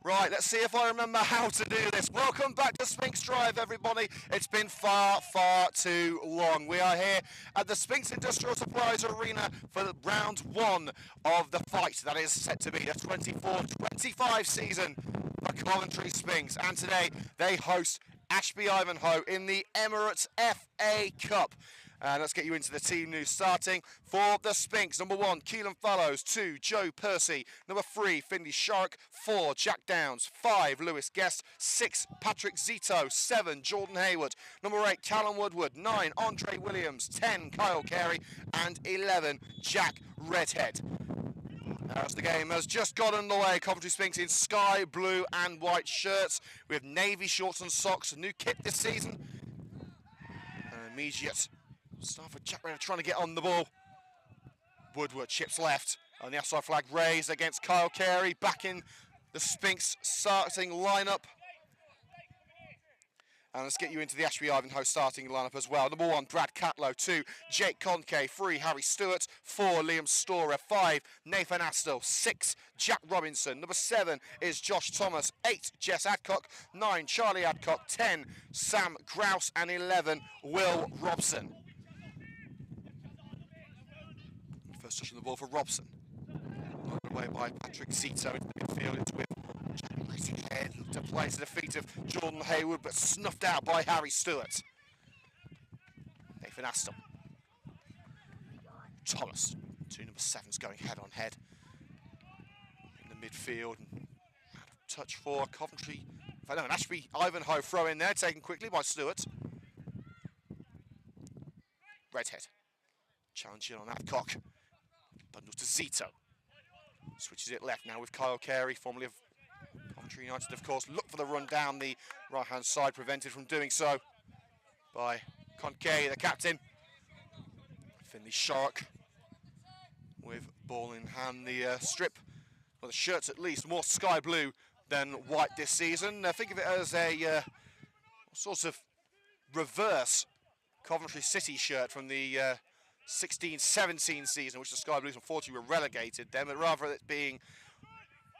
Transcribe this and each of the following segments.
Right, let's see if I remember how to do this. Welcome back to Sphinx Drive, everybody. It's been far, far too long. We are here at the Sphinx Industrial Supplies Arena for round one of the fight that is set to be the 24-25 season for Coventry Sphinx. And today they host Ashby Ivanhoe in the Emirates FA Cup. And let's get you into the team news, starting for the Sphinx. Number 1, Keelan Fallows. 2, Joe Percy. Number 3, Finley Shark. 4, Jack Downs. 5, Lewis Guest. 6, Patrick Zito. 7, Jordan Hayward. Number 8, Callum Woodward. 9, Andre Williams. 10, Kyle Carey. And 11, Jack Redhead. As the game has just got underway, Coventry Sphinx in sky blue and white shirts with navy shorts and socks. A new kit this season. An immediate start for Jack Redhead trying to get on the ball. Woodward chips left and the outside flag raised against Kyle Carey. Back in the Sphinx starting lineup. And let's get you into the Ashby Ivanhoe starting lineup as well. Number 1, Brad Catlow. 2, Jake Conke. 3, Harry Stewart. 4, Liam Storer. 5, Nathan Astle. 6, Jack Robinson. Number 7 is Josh Thomas. 8, Jess Adcock. 9, Charlie Adcock. 10, Sam Grouse. And 11, Will Robson. First touch on the ball for Robson. Knocked away by Patrick Zito into the midfield. It's with Jack Redhead to play to the feet of Jordan Hayward, but snuffed out by Harry Stewart. Nathan Aston. Thomas. 2 number 7s going head on head in the midfield. And out of touch for Coventry. An Ashby Ivanhoe throw in there, taken quickly by Stewart. Redhead. Challenging on Adcock. Bundles to Zito. Switches it left now with Kyle Carey, formerly of Coventry United, of course. Look for the run down the right-hand side, prevented from doing so by Conke, the captain. Finley Shark with ball in hand. The strip, well, the shirts at least, more sky blue than white this season. Think of it as a sort of reverse Coventry City shirt from the 16-17 season, which the Sky Blues unfortunately were relegated then, but rather it being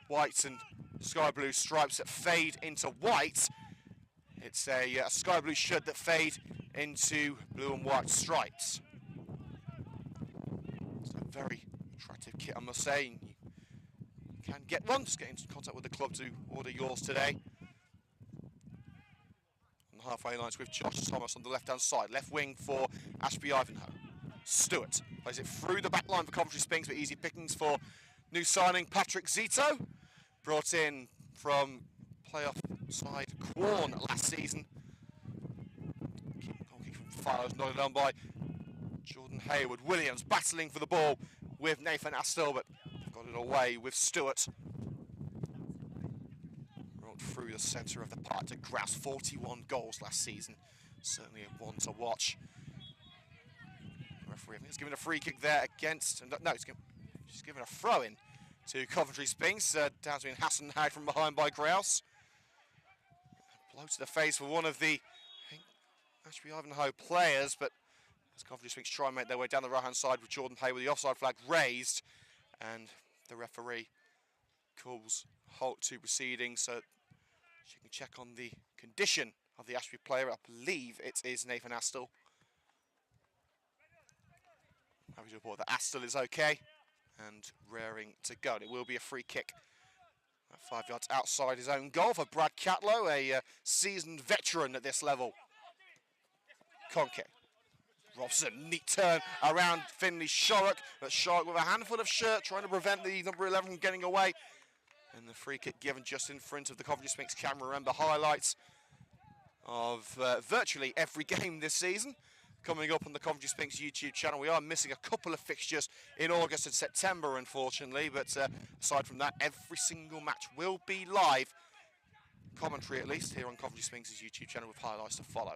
white and sky blue stripes that fade into white, it's a sky blue shirt that fade into blue and white stripes. It's a very attractive kit, I must say. You can get one, just get into contact with the club to order yours today. On the halfway lines with Josh Thomas on the left-hand side, left wing for Ashby Ivanhoe. Stewart plays it through the back line for Coventry Sphinx, but easy pickings for new signing Patrick Zito, brought in from playoff side Quorn last season. Goal kick from Fallows, nodded on by Jordan Hayward. Williams battling for the ball with Nathan Astle, but got it away with Stewart. Rolled through the centre of the park to Grouse. 41 goals last season. Certainly a one to watch. Referee, I think, he's given a free kick there against, no, he's given a throw in to Coventry Sphinx. Down to being Hassan Hyde from behind by Grouse. Blow to the face for one of the Ashby Ivanhoe players, but as Coventry Sphinx try and make their way down the right hand side with Jordan Hay with the offside flag raised, and the referee calls halt to proceedings so she can check on the condition of the Ashby player. I believe it is Nathan Astle. Happy to report that Astle is okay and raring to go. And it will be a free kick 5 yards outside his own goal for Brad Catlow, a seasoned veteran at this level. Conke. Robson, neat turn around Finley Shark, but Shark with a handful of shirt trying to prevent the number 11 from getting away. And the free kick given just in front of the Coventry Sphinx camera. Remember, highlights of virtually every game this season coming up on the Coventry Sphinx YouTube channel. We are missing a couple of fixtures in August and September, unfortunately, but aside from that, every single match will be live, commentary at least, here on Coventry Sphinx's YouTube channel with highlights to follow.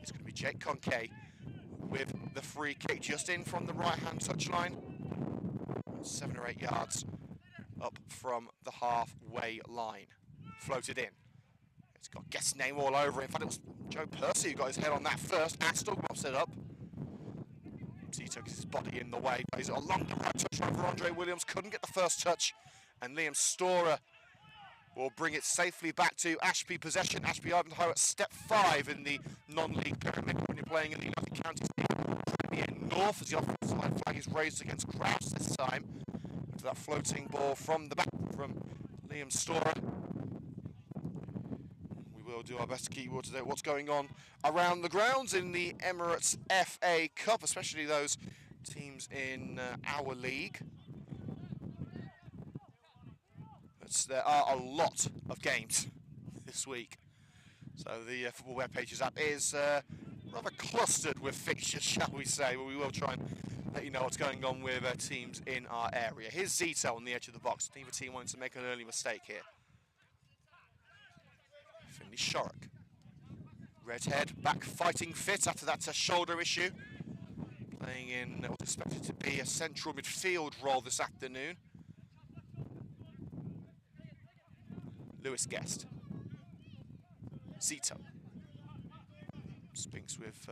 It's going to be Jake Conke with the free kick just in from the right-hand touchline, 7 or 8 yards up from the halfway line. Floated in. It's got guest name all over it. In fact, it was Joe Percy who got his head on that first. Astle pops it up. Zito gets his body in the way. Plays it along the right touchline for Andre Williams. Couldn't get the first touch. And Liam Storer will bring it safely back to Ashby possession. Ashby Ivanhoe at step 5 in the non-league pyramid when you're playing in the United Counties Premier North, as the offside flag is raised against Kraus this time. To that floating ball from the back from Liam Storer. We will do our best to keep you up to date what's going on around the grounds in the Emirates FA Cup, especially those teams in our league. There are a lot of games this week, so the Football Web Pages app is rather clustered with fixtures, shall we say, but we will try and let you know what's going on with teams in our area. Here's Zito on the edge of the box. Neither team wanting to make an early mistake here. Finley Shorrock. Redhead back fighting fit after that shoulder issue. Playing in what's expected to be a central midfield role this afternoon. Lewis Guest. Zito. Sphinx with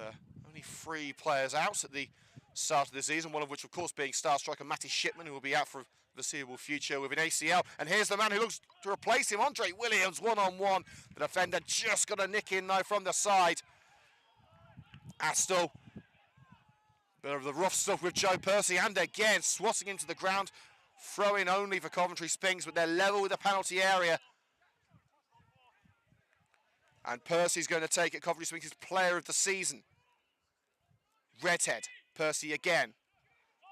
only 3 players out at the start of the season, one of which, of course, being star striker Matty Shipman, who will be out for the foreseeable future with an ACL. And here's the man who looks to replace him, Andre Williams, one-on-one. The defender just got a nick in, though, from the side. Astle. Bit of the rough stuff with Joe Percy, and again, swatting into the ground. Throw-in only for Coventry Sphinx, but they're level with the penalty area. And Percy's going to take it, Coventry Sphinx's player of the season. Redhead, Percy again.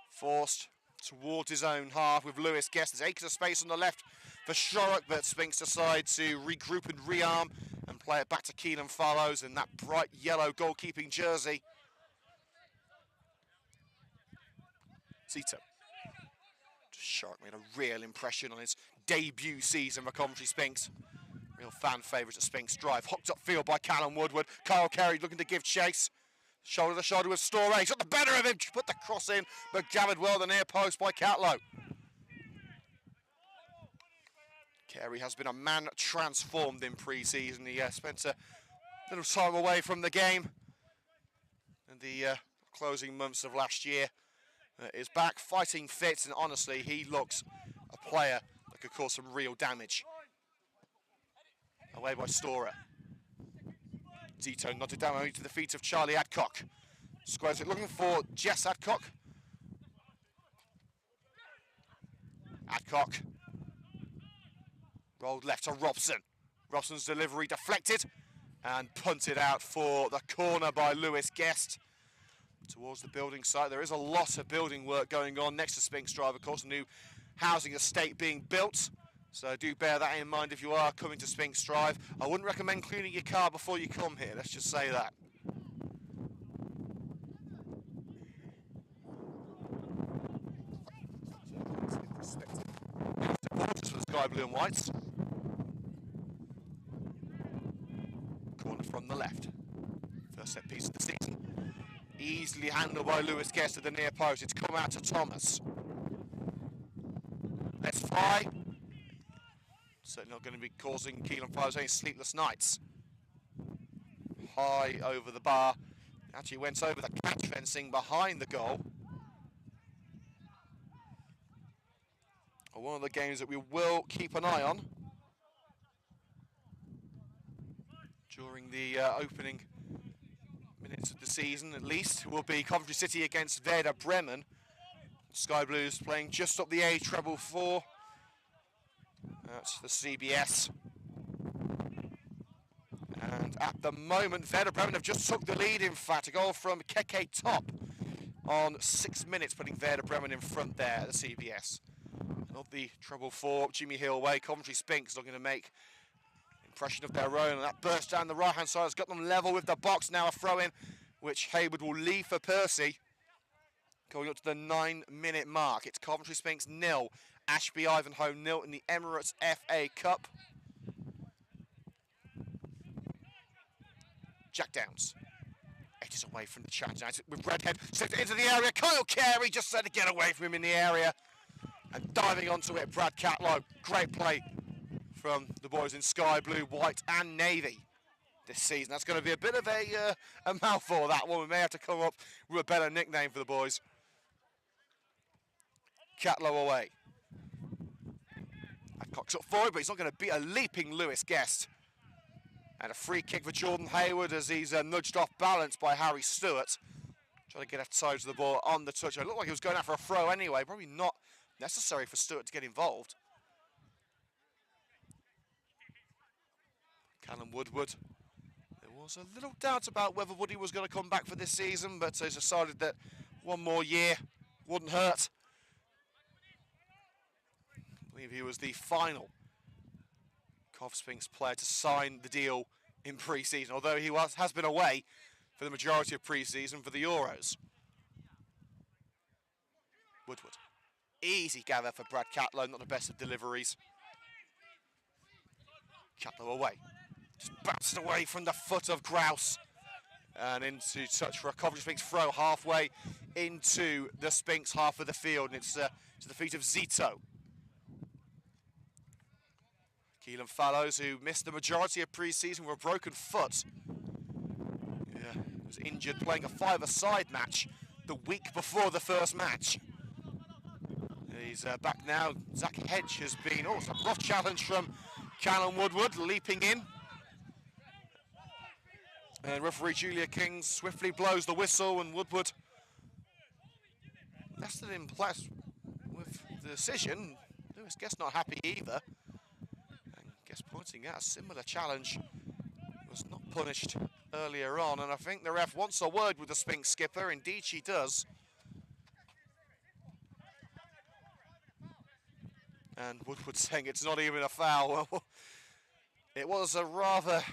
Forced towards his own half with Lewis Guest. There's acres of space on the left for Shorrock, but Sphinx decide to regroup and rearm and play it back to Keelan Fallows in that bright yellow goalkeeping jersey. Zito. Shorrock made a real impression on his debut season for Coventry Sphinx. Real fan favourites at Sphinx Drive. Hooked up field by Callum Woodward. Kyle Carey looking to give chase. Shoulder to shoulder with Storey. He's got the better of him. Put the cross in, but gathered well the near post by Catlow. Carey has been a man transformed in pre-season. He spent a little time away from the game in the closing months of last year. Is back, fighting fit, and honestly, he looks a player that could cause some real damage. Away by Storer. Zito nodded down only to the feet of Charlie Adcock. Squares it, looking for Jess Adcock. Adcock. Rolled left to Robson. Robson's delivery deflected and punted out for the corner by Lewis Guest. Towards the building site, there is a lot of building work going on next to Sphinx Drive. Of course, a new housing estate being built. So do bear that in mind if you are coming to Sphinx Drive. I wouldn't recommend cleaning your car before you come here, let's just say that. Supporters for the Sky Blue and Whites. Corner from the left. First set piece of the season. Easily handled by Lewis Guest at the near post. It's come out to Thomas. Let's fly. Certainly not going to be causing Keelan Fallows any sleepless nights. High over the bar. Actually went over the catch fencing behind the goal. One of the games that we will keep an eye on during the opening minutes of the season, at least, will be Coventry City against Werder Bremen. Sky Blues playing just up the A treble 4. That's the CBS. And at the moment, Werder Bremen have just took the lead, in fact. A goal from Keke Top on 6 minutes, putting Werder Bremen in front there at the CBS. Not the treble 4, Jimmy Hill way. Coventry Sphinx looking to make impression of their own. And that burst down the right-hand side has got them level with the box. Now a throw-in, which Hayward will leave for Percy. Going up to the 9-minute mark. It's Coventry Sphinx 0. Ashby Ivanhoe 0 in the Emirates FA Cup. Jack Downs edges away from the challenge with Redhead, slipped it into the area. Kyle Carey just said to get away from him in the area, and diving onto it, Brad Catlow. Great play from the boys in sky blue, white, and navy this season. That's going to be a bit of a mouthful, that one. We may have to come up with a better nickname for the boys. Catlow away. Adcock's up forward, but he's not going to beat a leaping Lewis Guest. And a free kick for Jordan Hayward as he's nudged off balance by Harry Stewart. Trying to get a toe to the ball on the touch. It looked like he was going out for a throw anyway. Probably not necessary for Stewart to get involved. Callum Woodward. There was a little doubt about whether Woody was going to come back for this season, but he's decided that one more year wouldn't hurt. I believe he was the final Cov Sphinx player to sign the deal in pre-season, although he has been away for the majority of pre-season for the Euros. Woodward. Easy gather for Brad Catlow, not the best of deliveries. Catlow away. Just bounced away from the foot of Grouse. And into touch for a Coventry Sphinx throw halfway into the Sphinx half of the field. And it's to the feet of Zito. Keelan Fallows, who missed the majority of pre-season with a broken foot. Yeah, was injured playing a five-a-side match the week before the first match. He's back now. Zach Hedge has been, it's a rough challenge from Callum Woodward, leaping in. And referee Julia King swiftly blows the whistle, and Woodward less than impressed with the decision. Lewis Guest not happy either. And Guest pointing out a similar challenge was not punished earlier on, and I think the ref wants a word with the Sphinx skipper. Indeed she does. And Woodward saying it's not even a foul. Well, it was a rather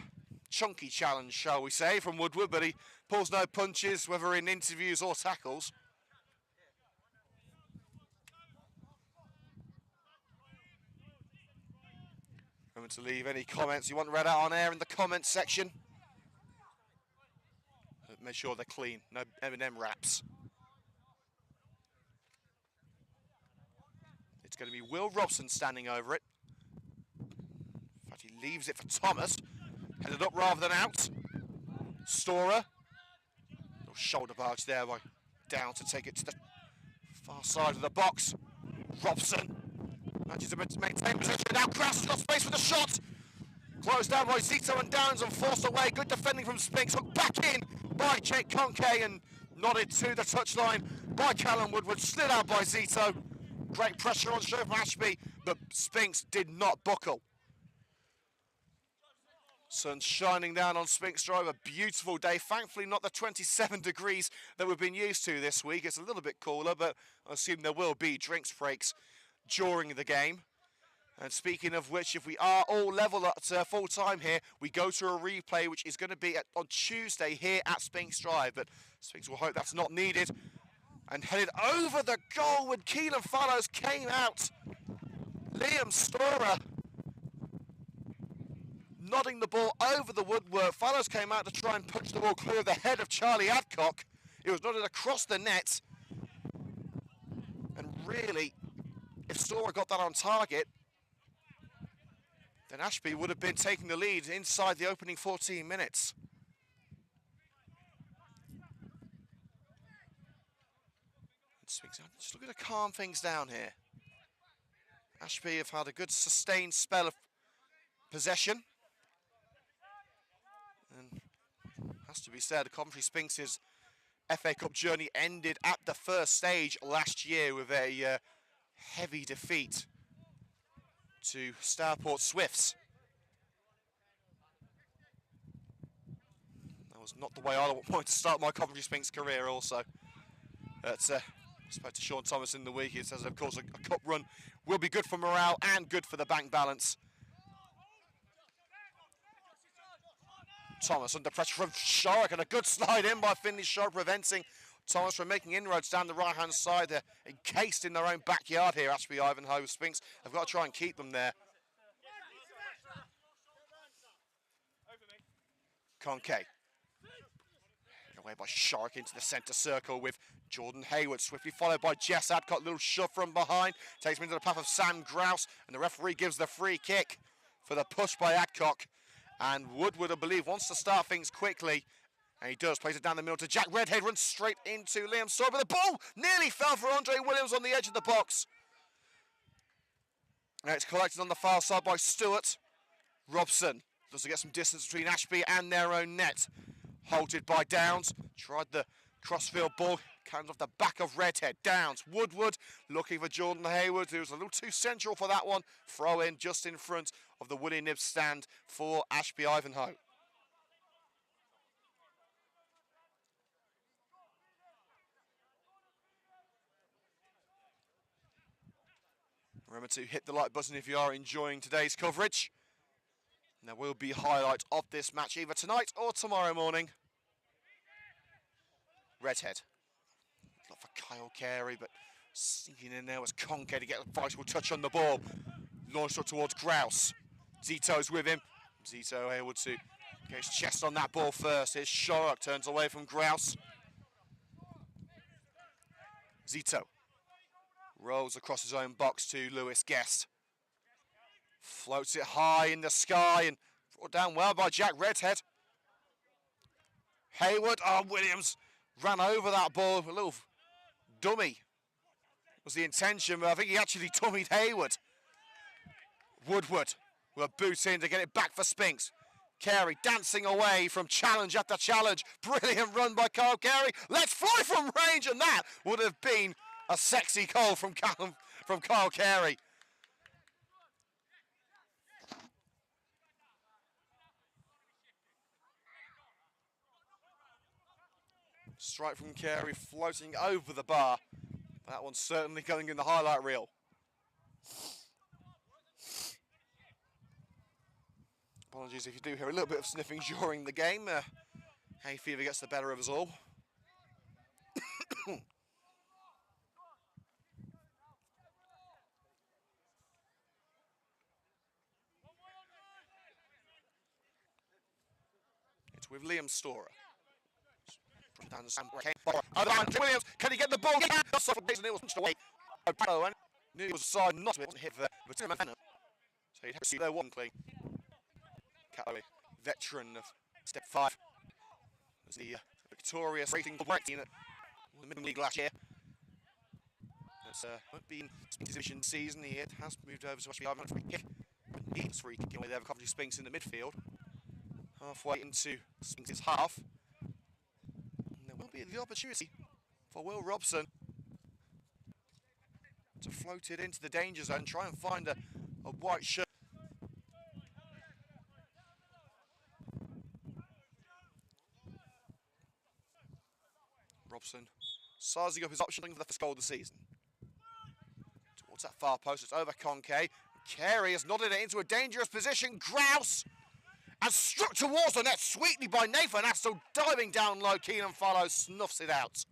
chunky challenge, shall we say, from Woodward, but he pulls no punches, whether in interviews or tackles. Remember to leave any comments you want read out on air in the comments section. But make sure they're clean, no M&M wraps. It's going to be Will Robson standing over it. In fact, he leaves it for Thomas. Headed up rather than out. Storer. Little shoulder barge there by Down to take it to the far side of the box. Robson manages to maintain position. Now Kraus has got space for the shot. Closed down by Zito and Downs and forced away. Good defending from Sphinx. Hooked back in by Jake Conke and nodded to the touchline by Callum Woodward. Slid out by Zito. Great pressure on show from Ashby, but Sphinx did not buckle. Sun shining down on Sphinx Drive, a beautiful day. Thankfully not the 27 degrees that we've been used to this week. It's a little bit cooler, but I assume there will be drinks breaks during the game. And speaking of which, if we are all level at full time here, we go to a replay which is going to be on Tuesday here at Sphinx Drive. But Sphinx will hope that's not needed. And headed over the goal when Keelan Fallows came out. Liam Storer nodding the ball over the woodwork. Fallows came out to try and punch the ball clear of the head of Charlie Adcock. It was nodded across the net. And really, if Storer got that on target, then Ashby would have been taking the lead inside the opening 14 minutes. Just looking to calm things down here. Ashby have had a good sustained spell of possession. And has to be said, the Coventry Sphinx's FA Cup journey ended at the first stage last year with a heavy defeat to Starport Swifts. That was not the way I wanted to start my Coventry Sphinx career also. I spoke to Sean Thomas in the week. He says, of course, a cup run will be good for morale and good for the bank balance. Thomas under pressure from Shark, and a good slide in by Finley Shark, preventing Thomas from making inroads down the right-hand side. They're encased in their own backyard here, Ashby Ivanhoe. Sphinx have got to try and keep them there. Conke. Away by Shark into the centre circle with Jordan Hayward, swiftly followed by Jess Adcock. Little shove from behind, takes him into the path of Sam Grouse, and the referee gives the free kick for the push by Adcock. And Woodward, I believe, wants to start things quickly, and he does. Plays it down the middle to Jack Redhead, runs straight into Liam Storer, but the ball nearly fell for Andre Williams on the edge of the box. Now it's collected on the far side by Stewart. Robson does to get some distance between Ashby and their own net. Halted by Downs. Tried the crossfield ball. Comes off the back of Redhead. Downs. Woodward looking for Jordan Hayward, who was a little too central for that one. Throw in just in front of the Willie Nibs stand for Ashby Ivanhoe. Remember to hit the like button if you are enjoying today's coverage. And there will be highlights of this match either tonight or tomorrow morning. Redhead. Not for Kyle Carey, but sinking in there was Conke to get a vital touch on the ball. Launched up towards Grouse. Zito's with him. Zito able to get his chest on that ball first. Here's Sharrock, turns away from Grouse. Zito rolls across his own box to Lewis Guest. Floats it high in the sky and brought down well by Jack Redhead. Hayward, Williams ran over that ball. A little dummy was the intention, but I think he actually dummied Hayward. Woodward will boot in to get it back for Sphinx. Carey dancing away from challenge after challenge. Brilliant run by Kyle Carey. Let's fly from range, and that would have been a sexy goal from Kyle Carey. Strike from Carey floating over the bar. That one's certainly going in the highlight reel. Apologies if you do hear a little bit of sniffing during the game. Hay fever gets the better of us all. It's with Liam Storer. Williams, can he get the ball? And it was punched away. Knew it was side, not it wasn't hit the so he'd have to see their one clean. Calloway, veteran of step 5, was the victorious rating for in the Midland League last year. It's won't be in exhibition season. He has moved over to Ashby Ivanhoe free kick. He's free kicking away there with Coventry Sphinx in the midfield. Halfway into Sphinx's half. And there will be the opportunity for Will Robson to float it into the danger zone, try and find a white shirt. Robson sizing up his option for the first goal of the season. Towards that far post, it's over Conke. Carey has nodded it into a dangerous position. Grouse! And struck towards the net sweetly by Nathan Astle, diving down low. Keenan Fallow snuffs it out.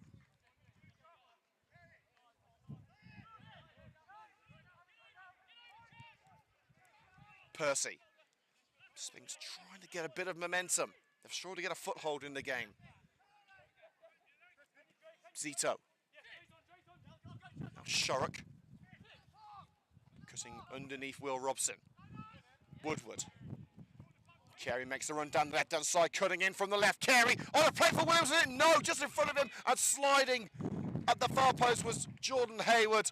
Percy. Sphinx trying to get a bit of momentum. They've struggled to get a foothold in the game. Zito. Now Sharrock. Cutting underneath Will Robson. Woodward. Carey makes the run down the left-hand side, cutting in from the left. Carey on a play for Williams, no, just in front of him, and sliding at the far post was Jordan Hayward.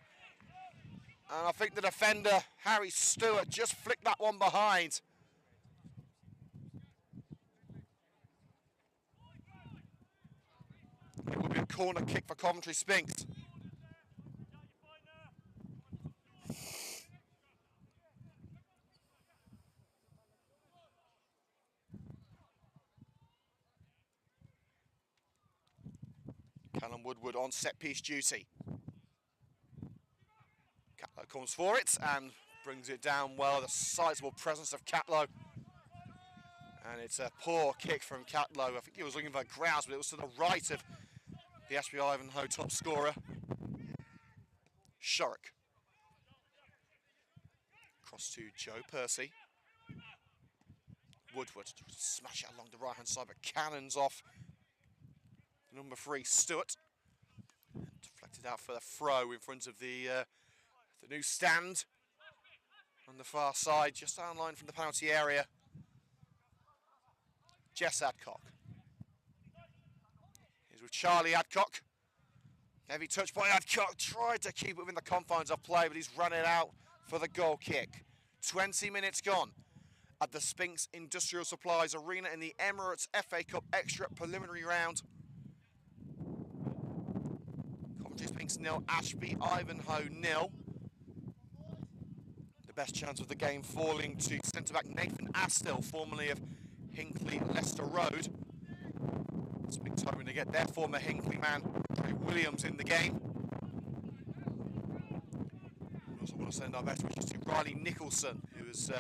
And I think the defender, Harry Stewart, just flicked that one behind. It will be a corner kick for Coventry Sphinx. Callum Woodward on set-piece duty. Catlow comes for it and brings it down well. The sizable presence of Catlow. And it's a poor kick from Catlow. I think he was looking for Grouse, but it was to the right of the Ashby Ivanhoe top scorer. Sharrock. Cross to Joe Percy. Woodward smash it along the right-hand side, but cannons off. Number 3, Stewart. Deflected out for the throw in front of the new stand on the far side, just down line from the penalty area. Jess Adcock. Here's with Charlie Adcock. Heavy touch by Adcock. Tried to keep it within the confines of play, but he's run it out for the goal kick. 20 minutes gone at the Sphinx Industrial Supplies Arena in the Emirates FA Cup Extra Preliminary Round. Coventry Sphinx 0, Ashby Ivanhoe 0. The best chance of the game falling to centre-back Nathan Astill, formerly of Hinckley Leicester Road. Sphinx hoping to get their former Hinckley man, Trey Williams, in the game. We also want to send our best wishes to Riley Nicholson, who is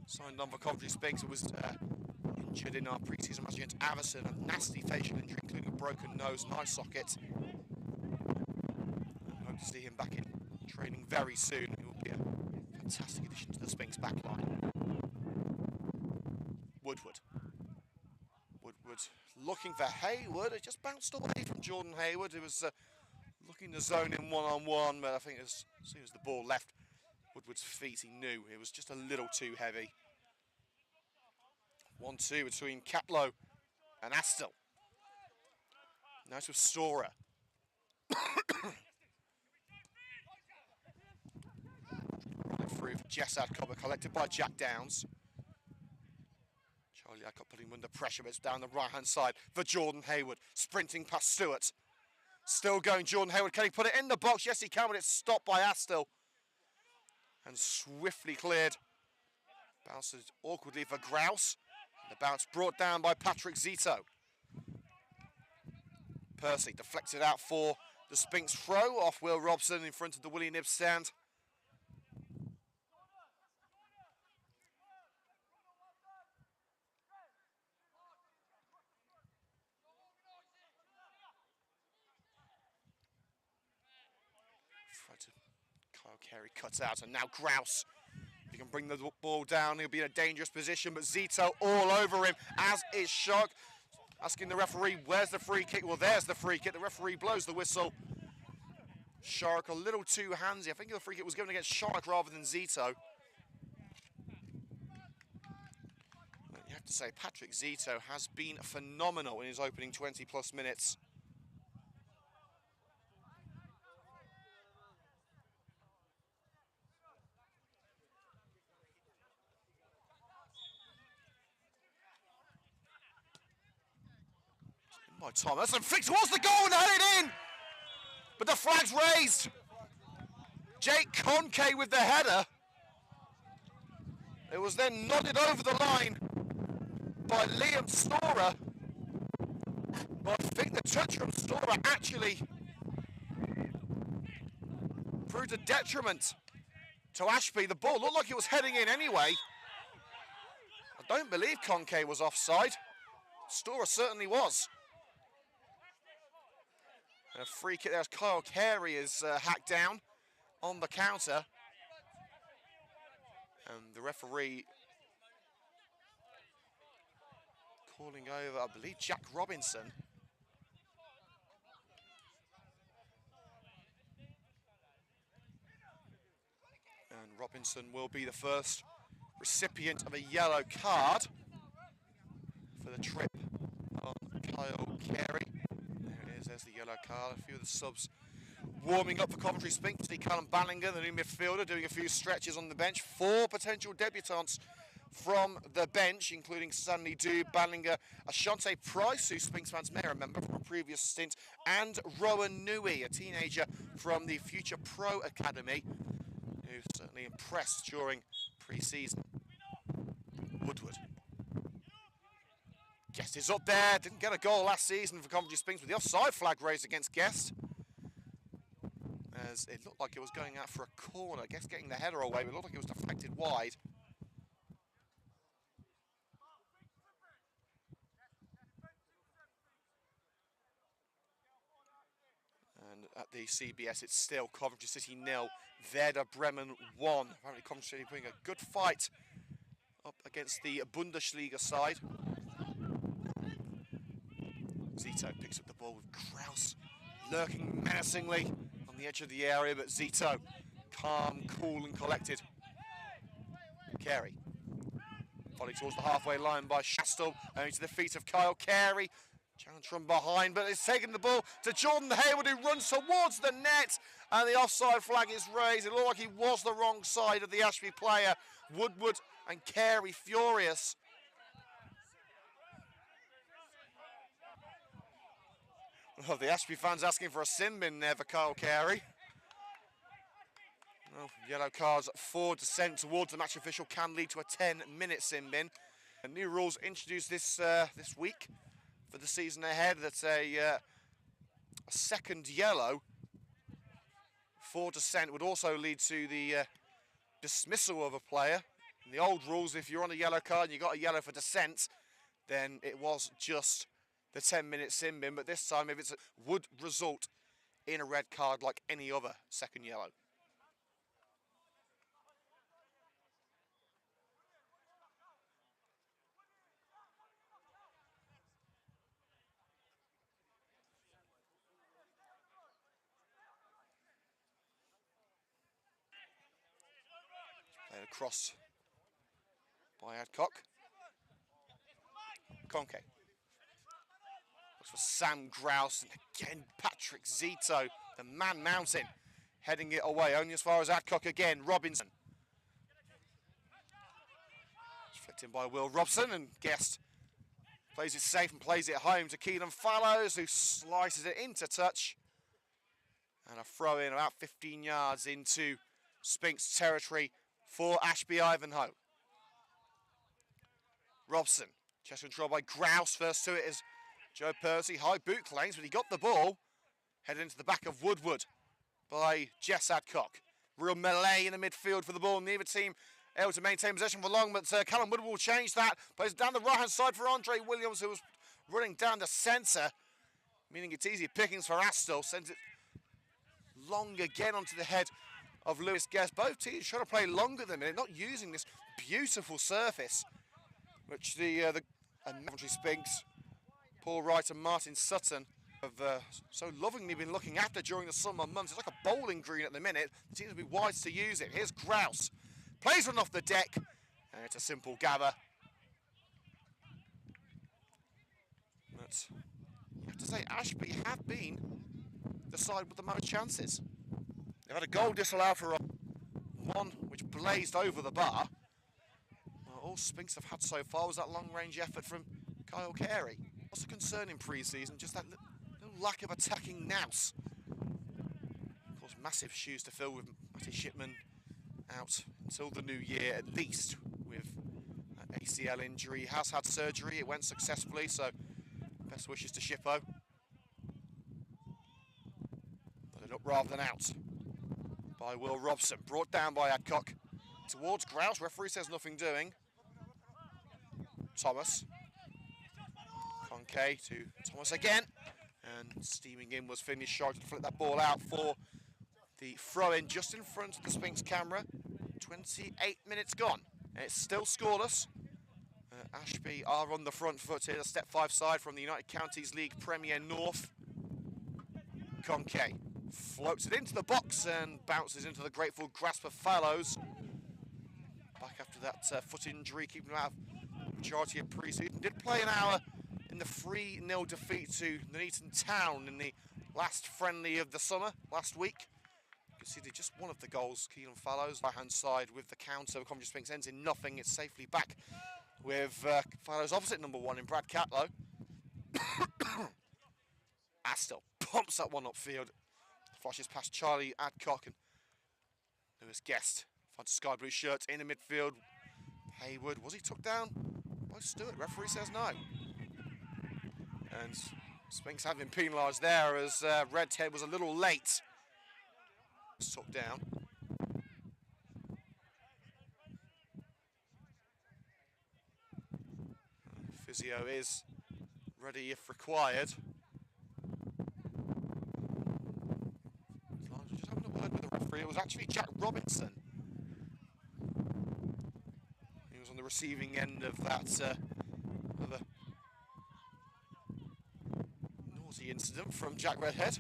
signed on for Coventry Sphinx, who was injured in our pre-season match against Averson. A nasty facial injury, including a broken nose and eye socket. I hope to see him back in training very soon. He will be a fantastic addition to the Sphinx backline. Woodward looking for Hayward. It just bounced away from Jordan Hayward, who was looking to zone in one-on-one, but I think as soon as the ball left Woodward's feet, he knew it was just a little too heavy. 1-2 between Catlow and Astill. Nice with Storer. Right through for Jessad Cobber, collected by Jack Downs. Charlie Adcock putting him under pressure, but it's down the right-hand side for Jordan Hayward, sprinting past Stewart. Still going, Jordan Hayward, can he put it in the box? Yes, he can, but it's stopped by Astill. And swiftly cleared. Bounces awkwardly for Grouse. The bounce brought down by Patrick Zito. Percy deflected out for the Sphinx throw off Will Robson in front of the Willie Nibs stand. Kyle Carey cuts out, and now Grouse. He can bring the ball down, he'll be in a dangerous position, but Zito all over him, as is Shark. Asking the referee, where's the free kick? Well, there's the free kick. The referee blows the whistle. Shark a little too handsy. I think the free kick was given against Shark rather than Zito. But you have to say, Patrick Zito has been phenomenal in his opening 20-plus minutes. By Thomas, and flicked towards the goal and headed in! But the flag's raised. Jake Conke with the header. It was then nodded over the line by Liam Storer. But I think the touch from Storer actually proved a detriment to Ashby. The ball looked like it was heading in anyway. I don't believe Conke was offside. Storer certainly was. And a free kick there as Kyle Carey is hacked down on the counter. And the referee calling over, I believe, Jack Robinson. And Robinson will be the first recipient of a yellow card for the trip on Kyle Carey. There's the yellow card. A few of the subs warming up for Coventry Sphinx. See Callum Ballinger, the new midfielder, doing a few stretches on the bench. 4 potential debutants from the bench, including Stanley Doob, Ballinger, Ashante Price, who Sphinx fans may remember from a previous stint, and Rowan Nui, a teenager from the Future Pro Academy, who certainly impressed during pre-season. Woodward. Guest is up there, didn't get a goal last season for Coventry Sphinx with the offside flag raised against Guest. As it looked like it was going out for a corner, Guest getting the header away, but it looked like it was deflected wide. And at the CBS, it's still Coventry City 0, Werder Bremen 1. Apparently Coventry City putting a good fight up against the Bundesliga side. Zito picks up the ball with Kraus lurking menacingly on the edge of the area, but Zito calm, cool and collected. Carey volley towards the halfway line by Shastel, only to the feet of Kyle Carey. Challenge from behind, but it's taking the ball to Jordan Hayward, who runs towards the net, and the offside flag is raised. It looked like he was the wrong side of the Ashby player. Woodward and Carey furious. Well, the Ashby fans asking for a sin bin there for Kyle Carey. Well, yellow cards for dissent towards the match official can lead to a 10-minute sin bin. And new rules introduced this week for the season ahead, that a second yellow for dissent would also lead to the dismissal of a player. In the old rules, if you're on a yellow card and you got a yellow for dissent, then it was just the 10-minute sin bin, but this time, if it would result in a red card like any other second yellow. Played across by Adcock. Conke. Looks for Sam Grouse, and again Patrick Zito, the man mountain, heading it away, only as far as Adcock again. Robinson. It's flicked in by Will Robson, and Guest plays it safe and plays it home to Keelan Fallows, who slices it into touch. And a throw in about 15 yards into Sphinx territory for Ashby Ivanhoe. Robson, chest control by Grouse. First to it is Joe Percy. High boot claims, but he got the ball. Headed into the back of Woodward by Jess Adcock. Real melee in the midfield for the ball. Neither team able to maintain possession for long, but Callum Woodward will change that. Plays down the right-hand side for Andre Williams, who was running down the centre, meaning it's easy pickings for Astle. Sends it long again onto the head of Lewis Guest. Both teams trying to play longer than it, not using this beautiful surface, which the Coventry Sphinx, Paul Wright and Martin Sutton have so lovingly been looking after during the summer months. It's like a bowling green at the minute. It seems to be wise to use it. Here's Grouse. Plays one off the deck, and it's a simple gather. But you have to say, Ashby have been the side with the most chances. They've had a goal disallowed for one which blazed over the bar. Well, all Sphinx have had so far was that long-range effort from Kyle Carey. What's a concern in pre-season? Just that little lack of attacking nous. Of course, massive shoes to fill with Matty Shipman out until the new year, at least, with an ACL injury. He has had surgery. It went successfully, so best wishes to Shippo. Put it up rather than out by Will Robson. Brought down by Adcock. Towards Grouse. Referee says nothing doing. Thomas. Conke to Thomas again. And steaming in was finished. Sharp to flip that ball out for the throw-in just in front of the Sphinx camera. 28 minutes gone. And it's still scoreless. Ashby are on the front foot here. The Step 5 side from the United Counties League Premier North. Conke floats it into the box and bounces into the grateful grasp of Fallows. Back after that foot injury, keeping him out of the majority of pre-season. Did play an hour in the 3-0 defeat to Nuneaton Town in the last friendly of the summer last week. Conceded just one of the goals. Keelan Fallows, right-hand side with the counter. Coventry Sphinx ends in nothing. It's safely back with Fallows opposite number 1 in Brad Catlow. Astle pumps that one upfield. Flashes past Charlie Adcock and Lewis Guest. Finds a sky blue shirt in the midfield. Hayward, was he took down by Stewart? Referee says no. And Sphinx have been penalised there as Redhead was a little late. Took down. Physio is ready if required. it was actually Jack Robinson. He was on the receiving end of that of a naughty incident from Jack Redhead.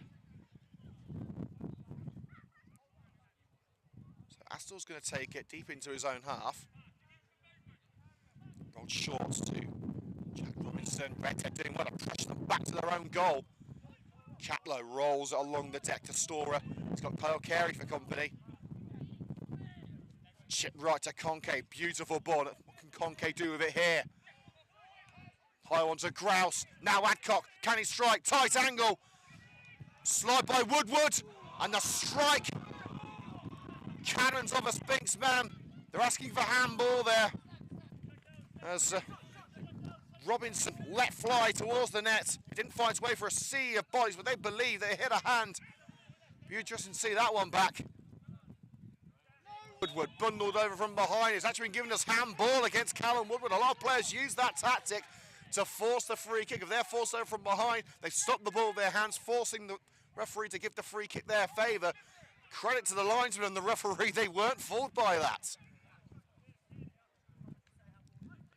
So Astor's going to take it deep into his own half. Rolled short to Jack Robinson. Redhead doing well to pressure them back to their own goal. Catlow rolls it along the deck to Storer. He's got Kyle Carey for company. Chip right to Conke. Beautiful ball. What can Conke do with it here? High on to Grouse. Now Adcock. Can he strike? Tight angle. Slide by Woodward. And the strike. Cannons of a Sphinx man. They're asking for handball there. As Robinson let fly towards the net. It didn't find its way for a sea of bodies, but they believe they hit a hand. Be interesting to see that one back. Woodward bundled over from behind. It's actually been giving us handball against Callum Woodward. A lot of players use that tactic to force the free kick. If they're forced over from behind, they stop the ball with their hands, forcing the referee to give the free kick their favour. Credit to the linesman and the referee, they weren't fooled by that.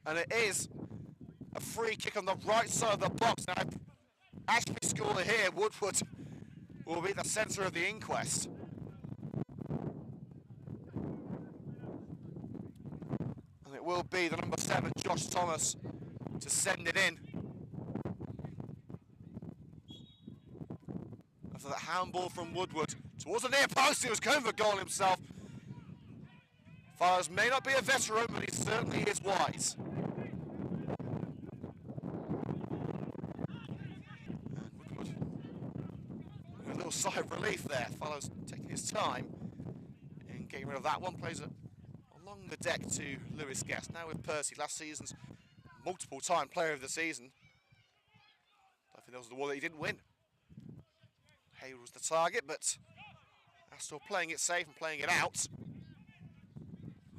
And it is a free kick on the right side of the box. Now, Ashby scored here. Woodward will be the centre of the inquest. And it will be the number 7, Josh Thomas, to send it in. After that handball from Woodward towards the near post, he was going for goal himself. Fires may not be a veteran, but he certainly is wise. Sigh of relief there. Follows taking his time in getting rid of that one. Plays it along the deck to Lewis Guest. Now with Percy, last season's multiple-time player of the season. I think that was the one that he didn't win. Hayward was the target, but Astor playing it safe and playing it out.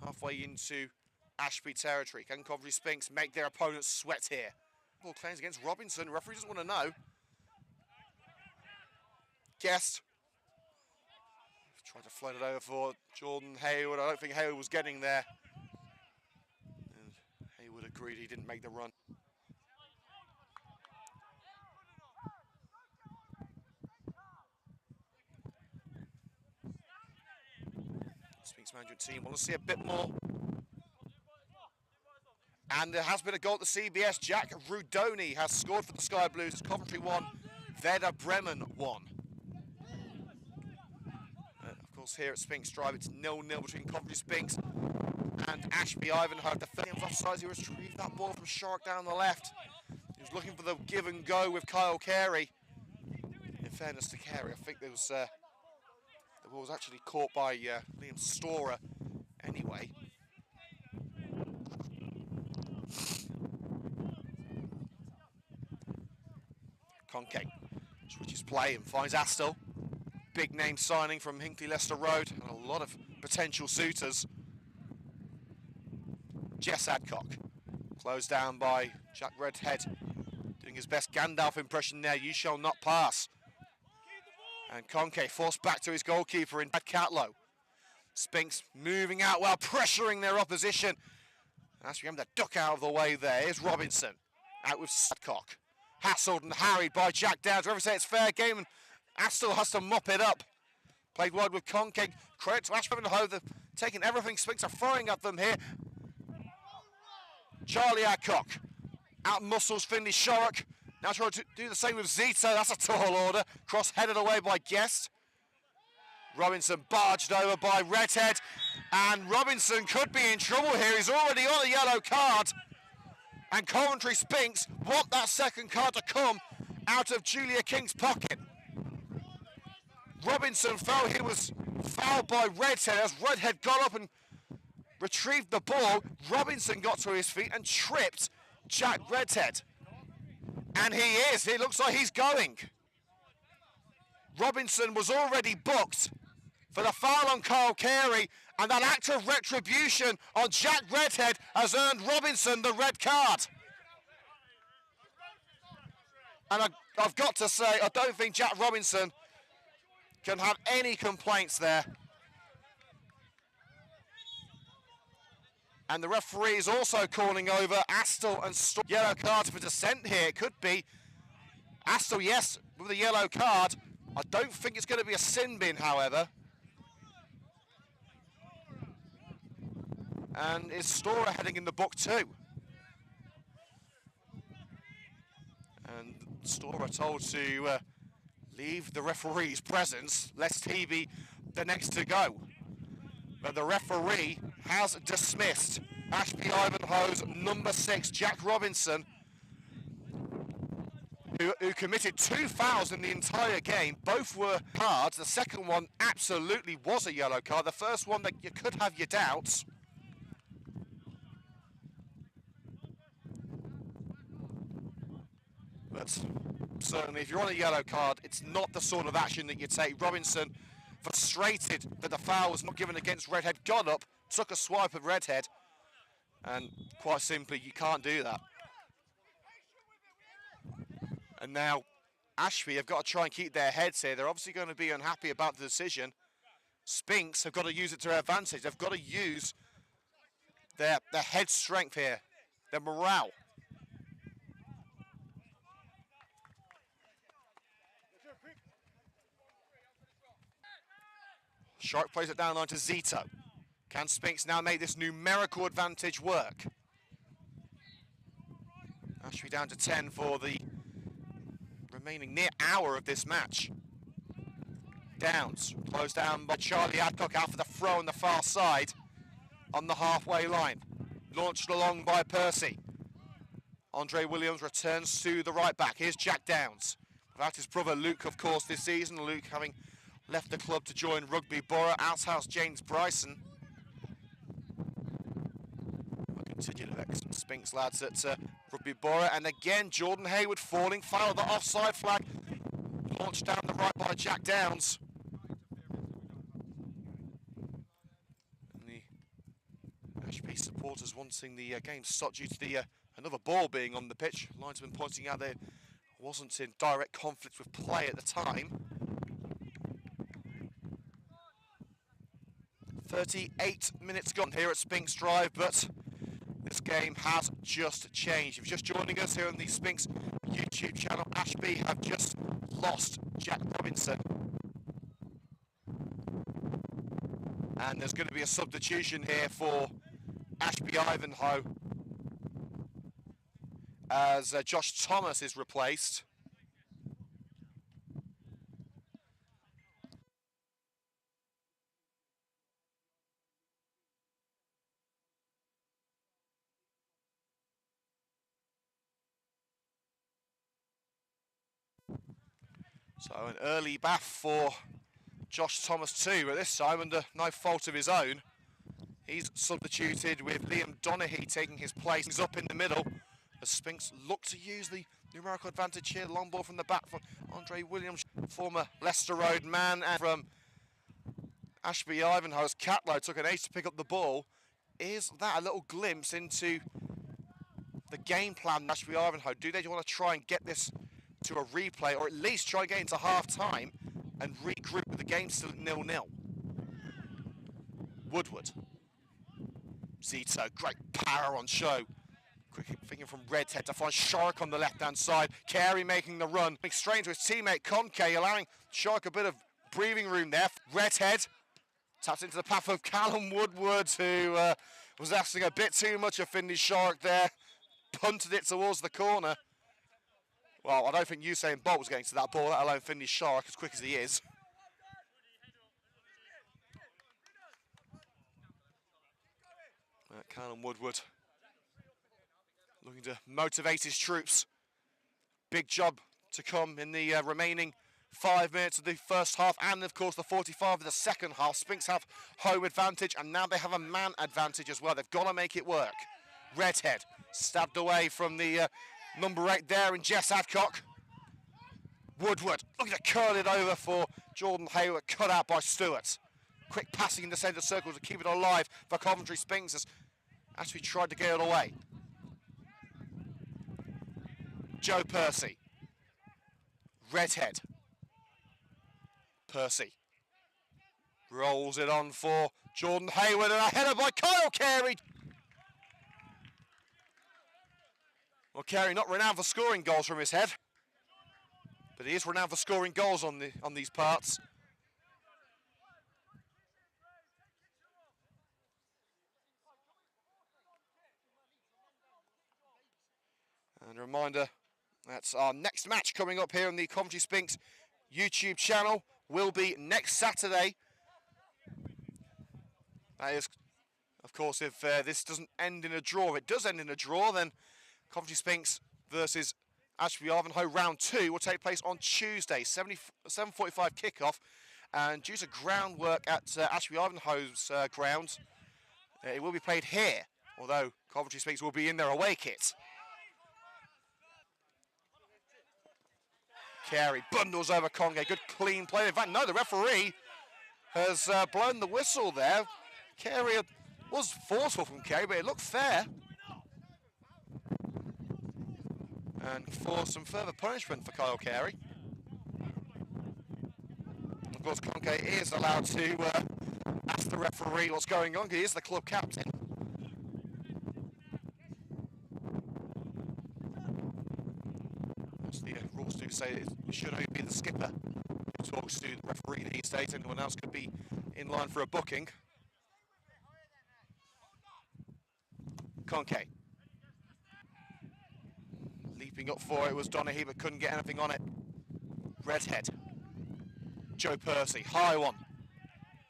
Halfway into Ashby territory. Can Coventry Sphinx make their opponents sweat here? Ball claims against Robinson. Referee doesn't want to know. Guest tried to float it over for Jordan Hayward. I don't think Hayward was getting there. And Hayward agreed he didn't make the run. Sphinx management team want to see a bit more. And there has been a goal at the CBS. Jack Rudoni has scored for the Sky Blues. Coventry 1, Werder Bremen 1. Here at Sphinx Drive, it's 0-0 between Coventry Sphinx and Ashby Ivanhoe. The Williams offside, he retrieved that ball from Shark down the left. He was looking for the give and go with Kyle Carey. In fairness to Carey, I think there was the ball was actually caught by Liam Storer anyway. Conke switches play and finds Astle. Big name signing from Hinckley Leicester Road, and a lot of potential suitors. Jess Adcock, closed down by Jack Redhead, doing his best Gandalf impression there. You shall not pass. And Conke forced back to his goalkeeper in Brad Catlow. Sphinx moving out well, pressuring their opposition. As we have to duck out of the way there. Here's Robinson, out with Adcock. Hassled and harried by Jack Downs. Whoever say it's fair game, and Astle has to mop it up. Played wide with Conke. Credit to Ashby Ivanhoe. They're taking everything Sphinx are throwing at them here. Charlie Adcock. Out muscles Finley Shorrock. Now trying to do the same with Zito. That's a tall order. Cross headed away by Guest. Robinson barged over by Redhead. And Robinson could be in trouble here. He's already on a yellow card. And Coventry Sphinx want that second card to come out of Julia King's pocket. Robinson felt he was fouled by Redhead as Redhead got up and retrieved the ball. Robinson got to his feet and tripped Jack Redhead. And he is. It looks like he's going. Robinson was already booked for the foul on Kyle Carey, and that act of retribution on Jack Redhead has earned Robinson the red card. And I've got to say, I don't think Jack Robinson can have any complaints there. And the referee is also calling over Astle and Storr. Yellow cards for dissent here. It could be Astle, yes, with a yellow card. I don't think it's going to be a sin bin, however. And is Storr heading in the book too? And Storr told to leave the referee's presence, lest he be the next to go. But the referee has dismissed Ashby Ivanhoe's number 6, Jack Robinson, who committed 2 fouls in the entire game. Both were cards. The second one absolutely was a yellow card. The first one, that you could have your doubts. But certainly, if you're on a yellow card, it's not the sort of action that you take. Robinson, frustrated that the foul was not given against Redhead, got up, took a swipe at Redhead, and quite simply, you can't do that. And now, Ashby have got to try and keep their heads here. They're obviously going to be unhappy about the decision. Sphinx have got to use it to their advantage. They've got to use their head strength here, their morale. Shark plays it down line to Zito. Can Sphinx now make this numerical advantage work? Ashby down to 10 for the remaining near hour of this match. Downs, closed down by Charlie Adcock out for the throw on the far side on the halfway line. Launched along by Percy. Andre Williams returns to the right back. Here's Jack Downs. Without his brother Luke, of course, this season. Luke having left the club to join Rugby Borough. Outhouse James Bryson. We'll continue to vex some Sphinx lads at Rugby Borough. And again, Jordan Hayward falling foul of the offside flag. Launched down the right by Jack Downs. And the Ashby supporters wanting the game stopped due to the another ball being on the pitch. Linesman pointing out there wasn't in direct conflict with play at the time. 38 minutes gone here at Sphinx Drive, but this game has just changed. If you're just joining us here on the Sphinx YouTube channel, Ashby have just lost Jack Robinson. And there's going to be a substitution here for Ashby Ivanhoe as Josh Thomas is replaced. So an early bath for Josh Thomas too, but this time under no fault of his own. He's substituted with Liam Donaghy taking his place. He's up in the middle. The Sphinx look to use the numerical advantage here. Long ball from the back for Andre Williams, former Leicester Road man. And from Ashby Ivanhoe's Catlow took an ace to pick up the ball. Is that a little glimpse into the game plan Ashby Ivanhoe? Do they want to try and get this to a replay, or at least try and get into half-time and regroup with the game still at 0-0? Woodward. Zito, great power on show. Quick thinking from Redhead to find Shark on the left-hand side. Carey making the run. Being strange to his teammate Conke, allowing Shark a bit of breathing room there. Redhead taps into the path of Callum Woodward, who was asking a bit too much of Finley Shark there. Punted it towards the corner. Well, I don't think Usain Bolt was getting to that ball, let alone Finley Shark, as quick as he is. Callum Woodward looking to motivate his troops. Big job to come in the remaining 5 minutes of the first half, and of course the 45 of the second half. Sphinx have home advantage, and now they have a man advantage as well. They've got to make it work. Redhead stabbed away from the number 8 there in Jess Adcock. Woodward looking to curl it over for Jordan Hayward, cut out by Stewart. Quick passing in the centre circle to keep it alive for Coventry Sphinx as Ashby tried to get it away. Joe Percy. Redhead. Percy. Rolls it on for Jordan Hayward, and a header by Kyle Carey. Well, Carey not renowned for scoring goals from his head, but he is renowned for scoring goals on these parts. And a reminder, that's our next match coming up here on the Coventry Sphinx YouTube channel. Will be next Saturday. That is, of course, if this doesn't end in a draw. If it does end in a draw, then Coventry Sphinx versus Ashby Ivanhoe round 2 will take place on Tuesday, 7:45 kickoff. And due to groundwork at Ashby Ivanhoe's grounds, it will be played here, although Coventry Sphinx will be in their away kit. Carey bundles over Conge, good clean play. In fact, no, the referee has blown the whistle there. Carey was forceful from Carey, but it looked fair. And for some further punishment for Kyle Carey. Of course, Conge is allowed to ask the referee what's going on, because he is the club captain. As the rules do say, it should only be the skipper who talks to the referee these days. Anyone else could be in line for a booking. Conke. Leaping up for it was Donaghy, but couldn't get anything on it. Redhead. Joe Percy, high one.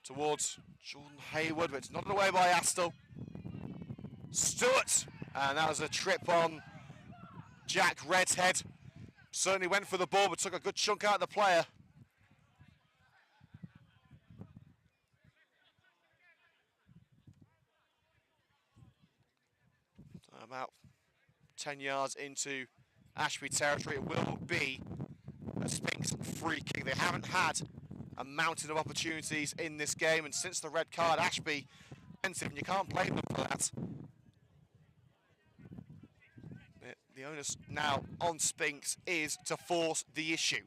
Towards Jordan Hayward, but it's nodded away by Astle. Stewart, and that was a trip on Jack Redhead. Certainly went for the ball, but took a good chunk out of the player. So about 10 yards into Ashby territory, it will be a Sphinx free kick. They haven't had a mountain of opportunities in this game, and since the red card, Ashby defensive, and you can't blame them for that. The onus now on Sphinx is to force the issue.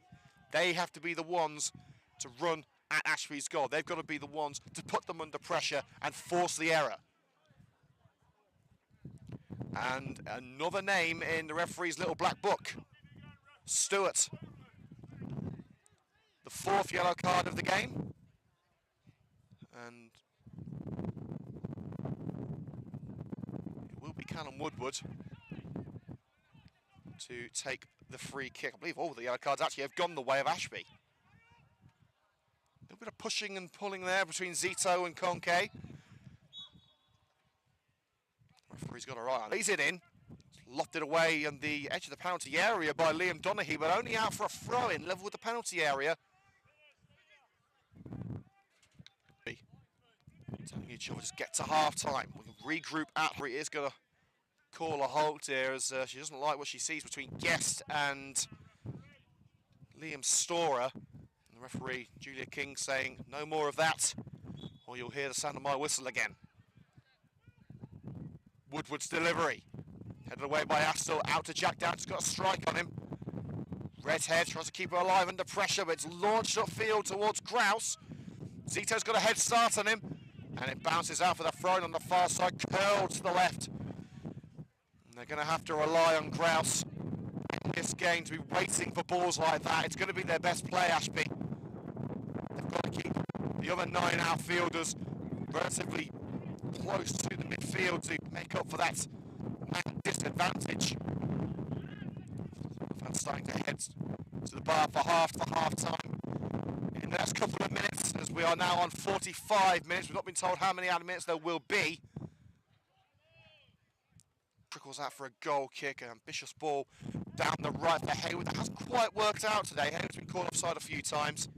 They have to be the ones to run at Ashby's goal. They've got to be the ones to put them under pressure and force the error. And another name in the referee's little black book, Stewart. The 4th yellow card of the game. And it will be Callum Woodward to take the free kick. I believe all the yellow cards actually have gone the way of Ashby. A little bit of pushing and pulling there between Zito and Conke. Referee's got a right on. Lays it in. Lofted away on the edge of the penalty area by Liam Donaghy, but only out for a throw-in, level with the penalty area. Telling each other just get to half-time. We can regroup after it is going to call a halt here, as she doesn't like what she sees between Guest and Liam Storer. And the referee, Julia King, saying no more of that, or you'll hear the sound of my whistle again. Woodward's delivery. Headed away by Astle, out to Jack Down, he's got a strike on him. Redhead tries to keep her alive under pressure, but it's launched upfield towards Grouse. Zito's got a head start on him, and it bounces out for the throw on the far side, curled to the left. And they're going to have to rely on Grouse in this game to be waiting for balls like that. It's going to be their best play, Ashby. They've got to keep the other 9 outfielders relatively close to the midfield to make up for that disadvantage. Fans starting to head to the bar for half-time in the next couple of minutes, as we are now on 45 minutes. We've not been told how many added minutes there will be. Trickles out for a goal kick, an ambitious ball down the right for Hayward. That hasn't quite worked out today. Hayward's been called offside a few times.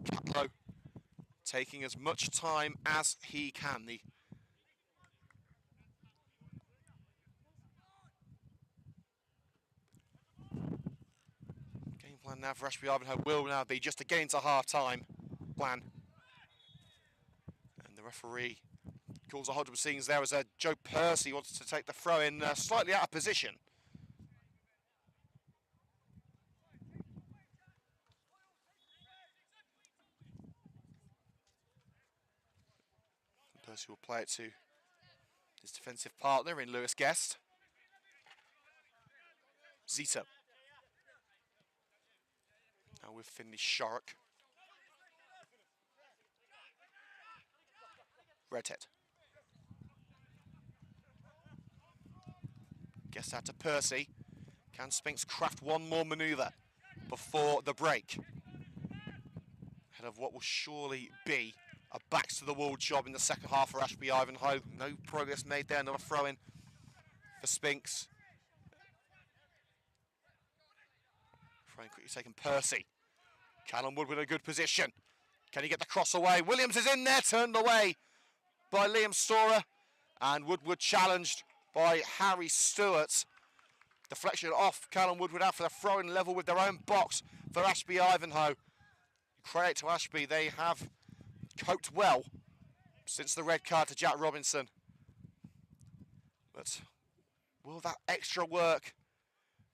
Catlow taking as much time as he can. The game plan now for Ashby Ivanhoe will now be just to get into half-time plan. And the referee calls a hold of scenes there as Joe Percy wants to take the throw in slightly out of position. Percy will play it to his defensive partner in Lewis Guest. Zita. Now with Finley Shark. Redhead. Guest out to Percy. Can Sphinx craft one more manoeuvre before the break? Ahead of what will surely be a backs-to-the-wall job in the second half for Ashby Ivanhoe. No progress made there, another throw-in for Sphinx. Throwing quickly taken Percy. Callum Woodward in a good position. Can he get the cross away? Williams is in there, turned away by Liam Storer. And Woodward challenged by Harry Stewart. Deflection off Callum Woodward out for the throw-in level with their own box for Ashby Ivanhoe. Credit to Ashby, they have coped well since the red card to Jack Robinson. But will that extra work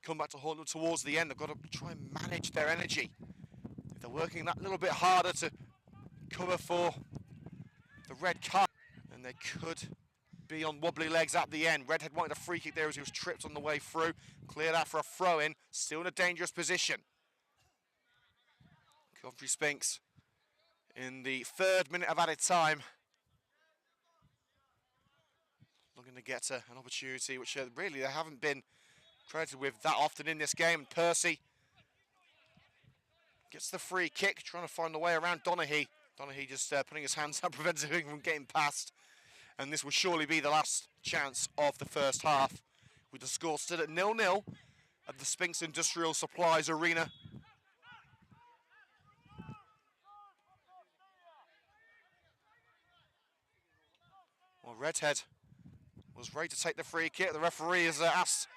come back to haunt them towards the end? They've got to try and manage their energy. If they're working that little bit harder to cover for the red card, then they could be on wobbly legs at the end. Redhead wanted a free kick there as he was tripped on the way through. Cleared out for a throw-in, still in a dangerous position. Coventry Sphinx in the 3rd minute of added time. Looking to get an opportunity which really they haven't been credited with that often in this game. And Percy gets the free kick, trying to find a way around Donaghy. Donaghy just putting his hands up, preventing him from getting past. And this will surely be the last chance of the first half, with the score still at 0-0 at the Sphinx Industrial Supplies Arena. Well, Redhead was ready to take the free kick. The referee has asked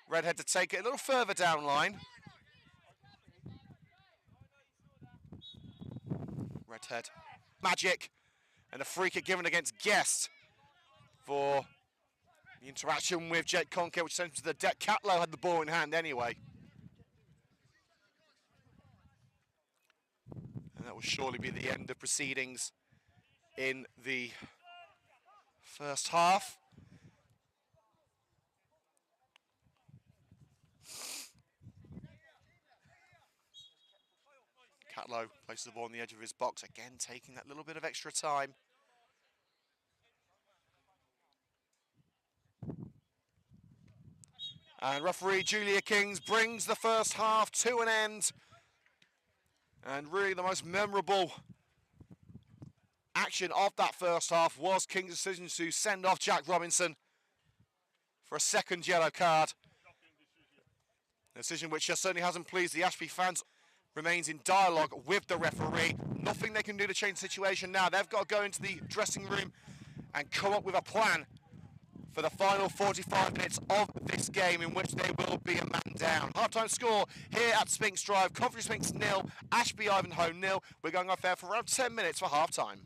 Redhead to take it a little further down line. Redhead, magic, and a free kick given against Guest for the interaction with Jake Conker, which sent him to the deck. Catlow had the ball in hand anyway. And that will surely be the end of proceedings in the first half. Catlow places the ball on the edge of his box, again taking that little bit of extra time. And referee Julia Kings brings the first half to an end. And really the most memorable action of that first half was King's decision to send off Jack Robinson for a second yellow card. A decision which certainly hasn't pleased the Ashby fans. Remains in dialogue with the referee. Nothing they can do to change the situation now. They've got to go into the dressing room and come up with a plan for the final 45 minutes of this game, in which they will be a man down. Half-time score here at Sphinx Drive. Coventry Sphinx 0, Ashby Ivanhoe 0. We're going off there for around 10 minutes for half-time.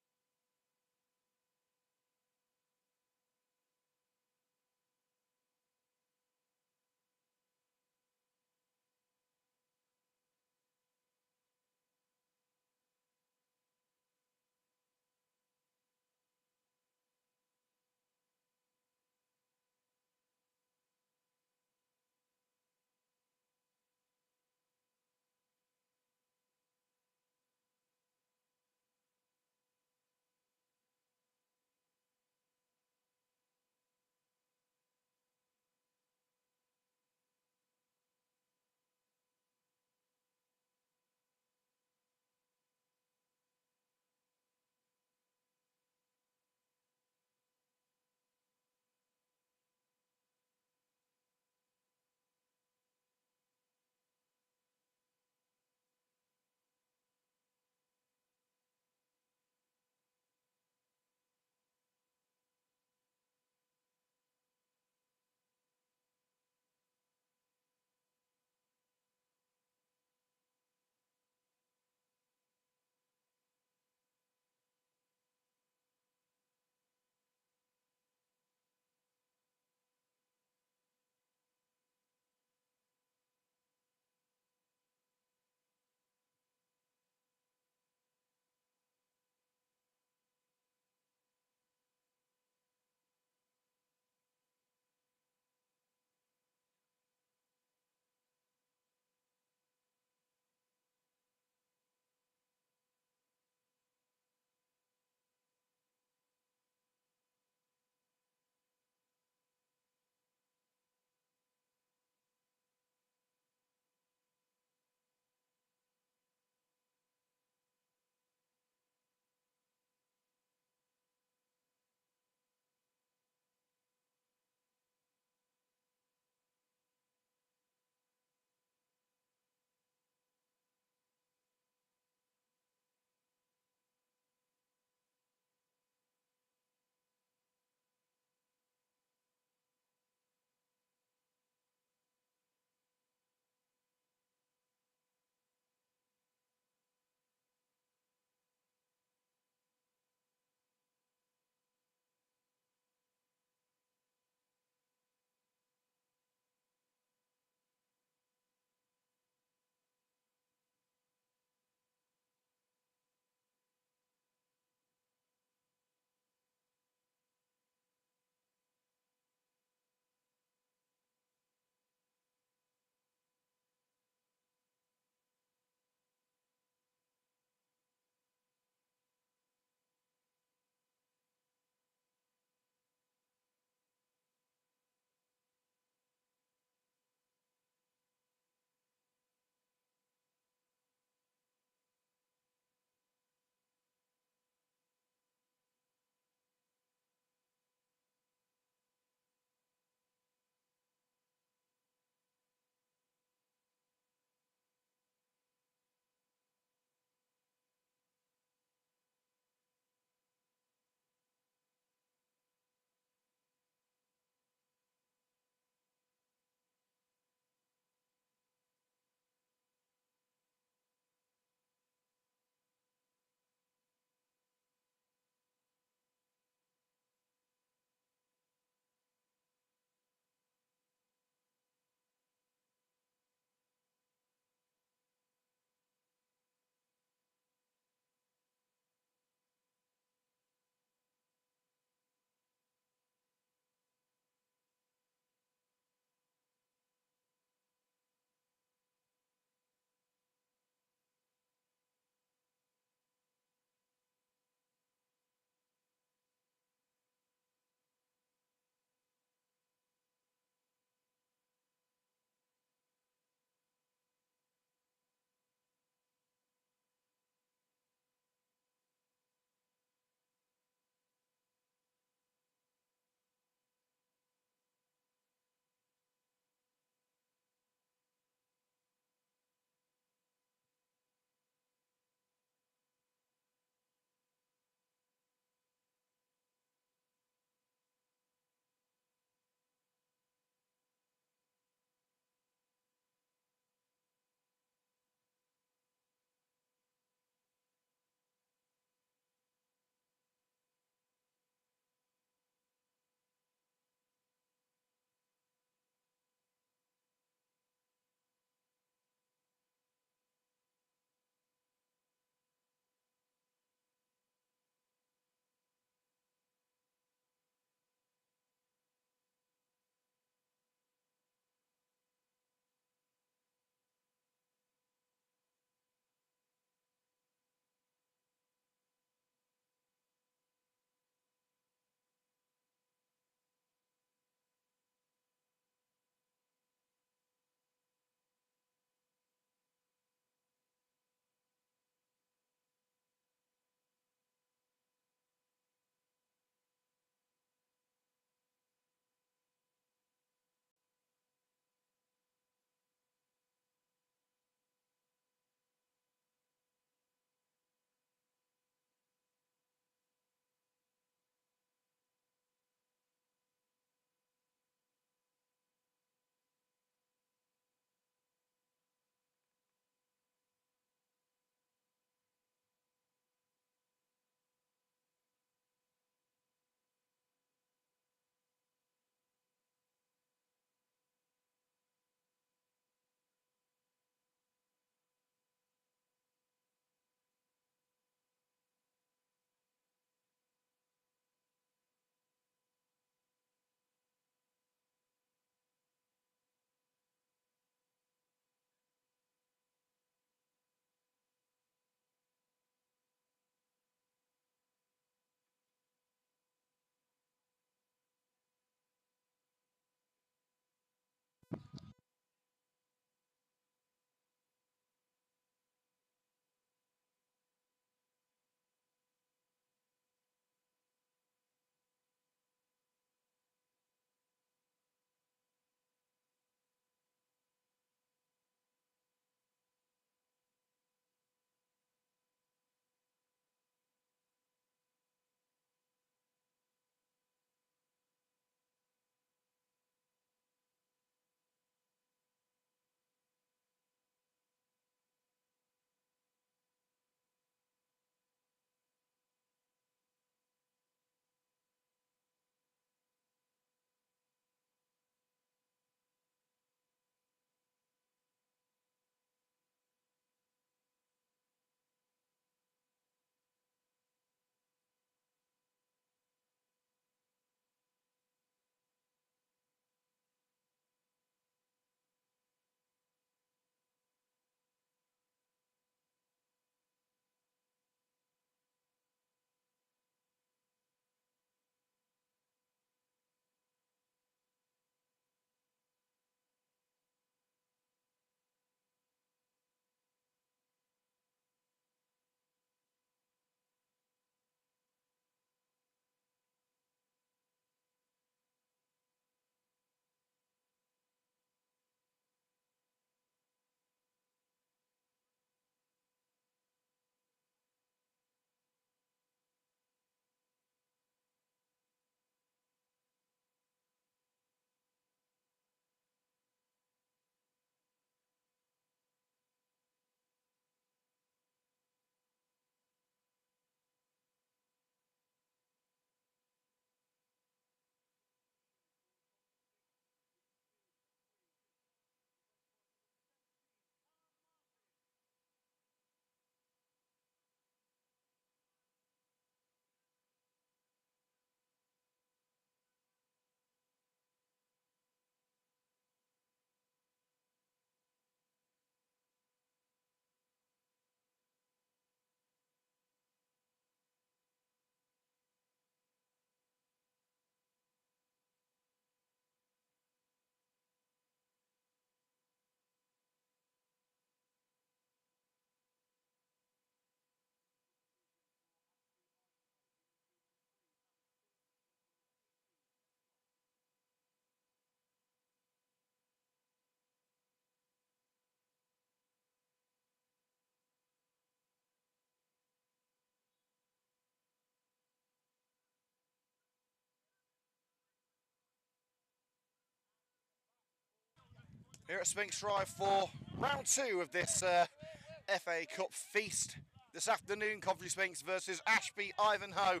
here at Sphinx Drive for round 2 of this FA Cup feast. This afternoon, Coventry Sphinx versus Ashby Ivanhoe.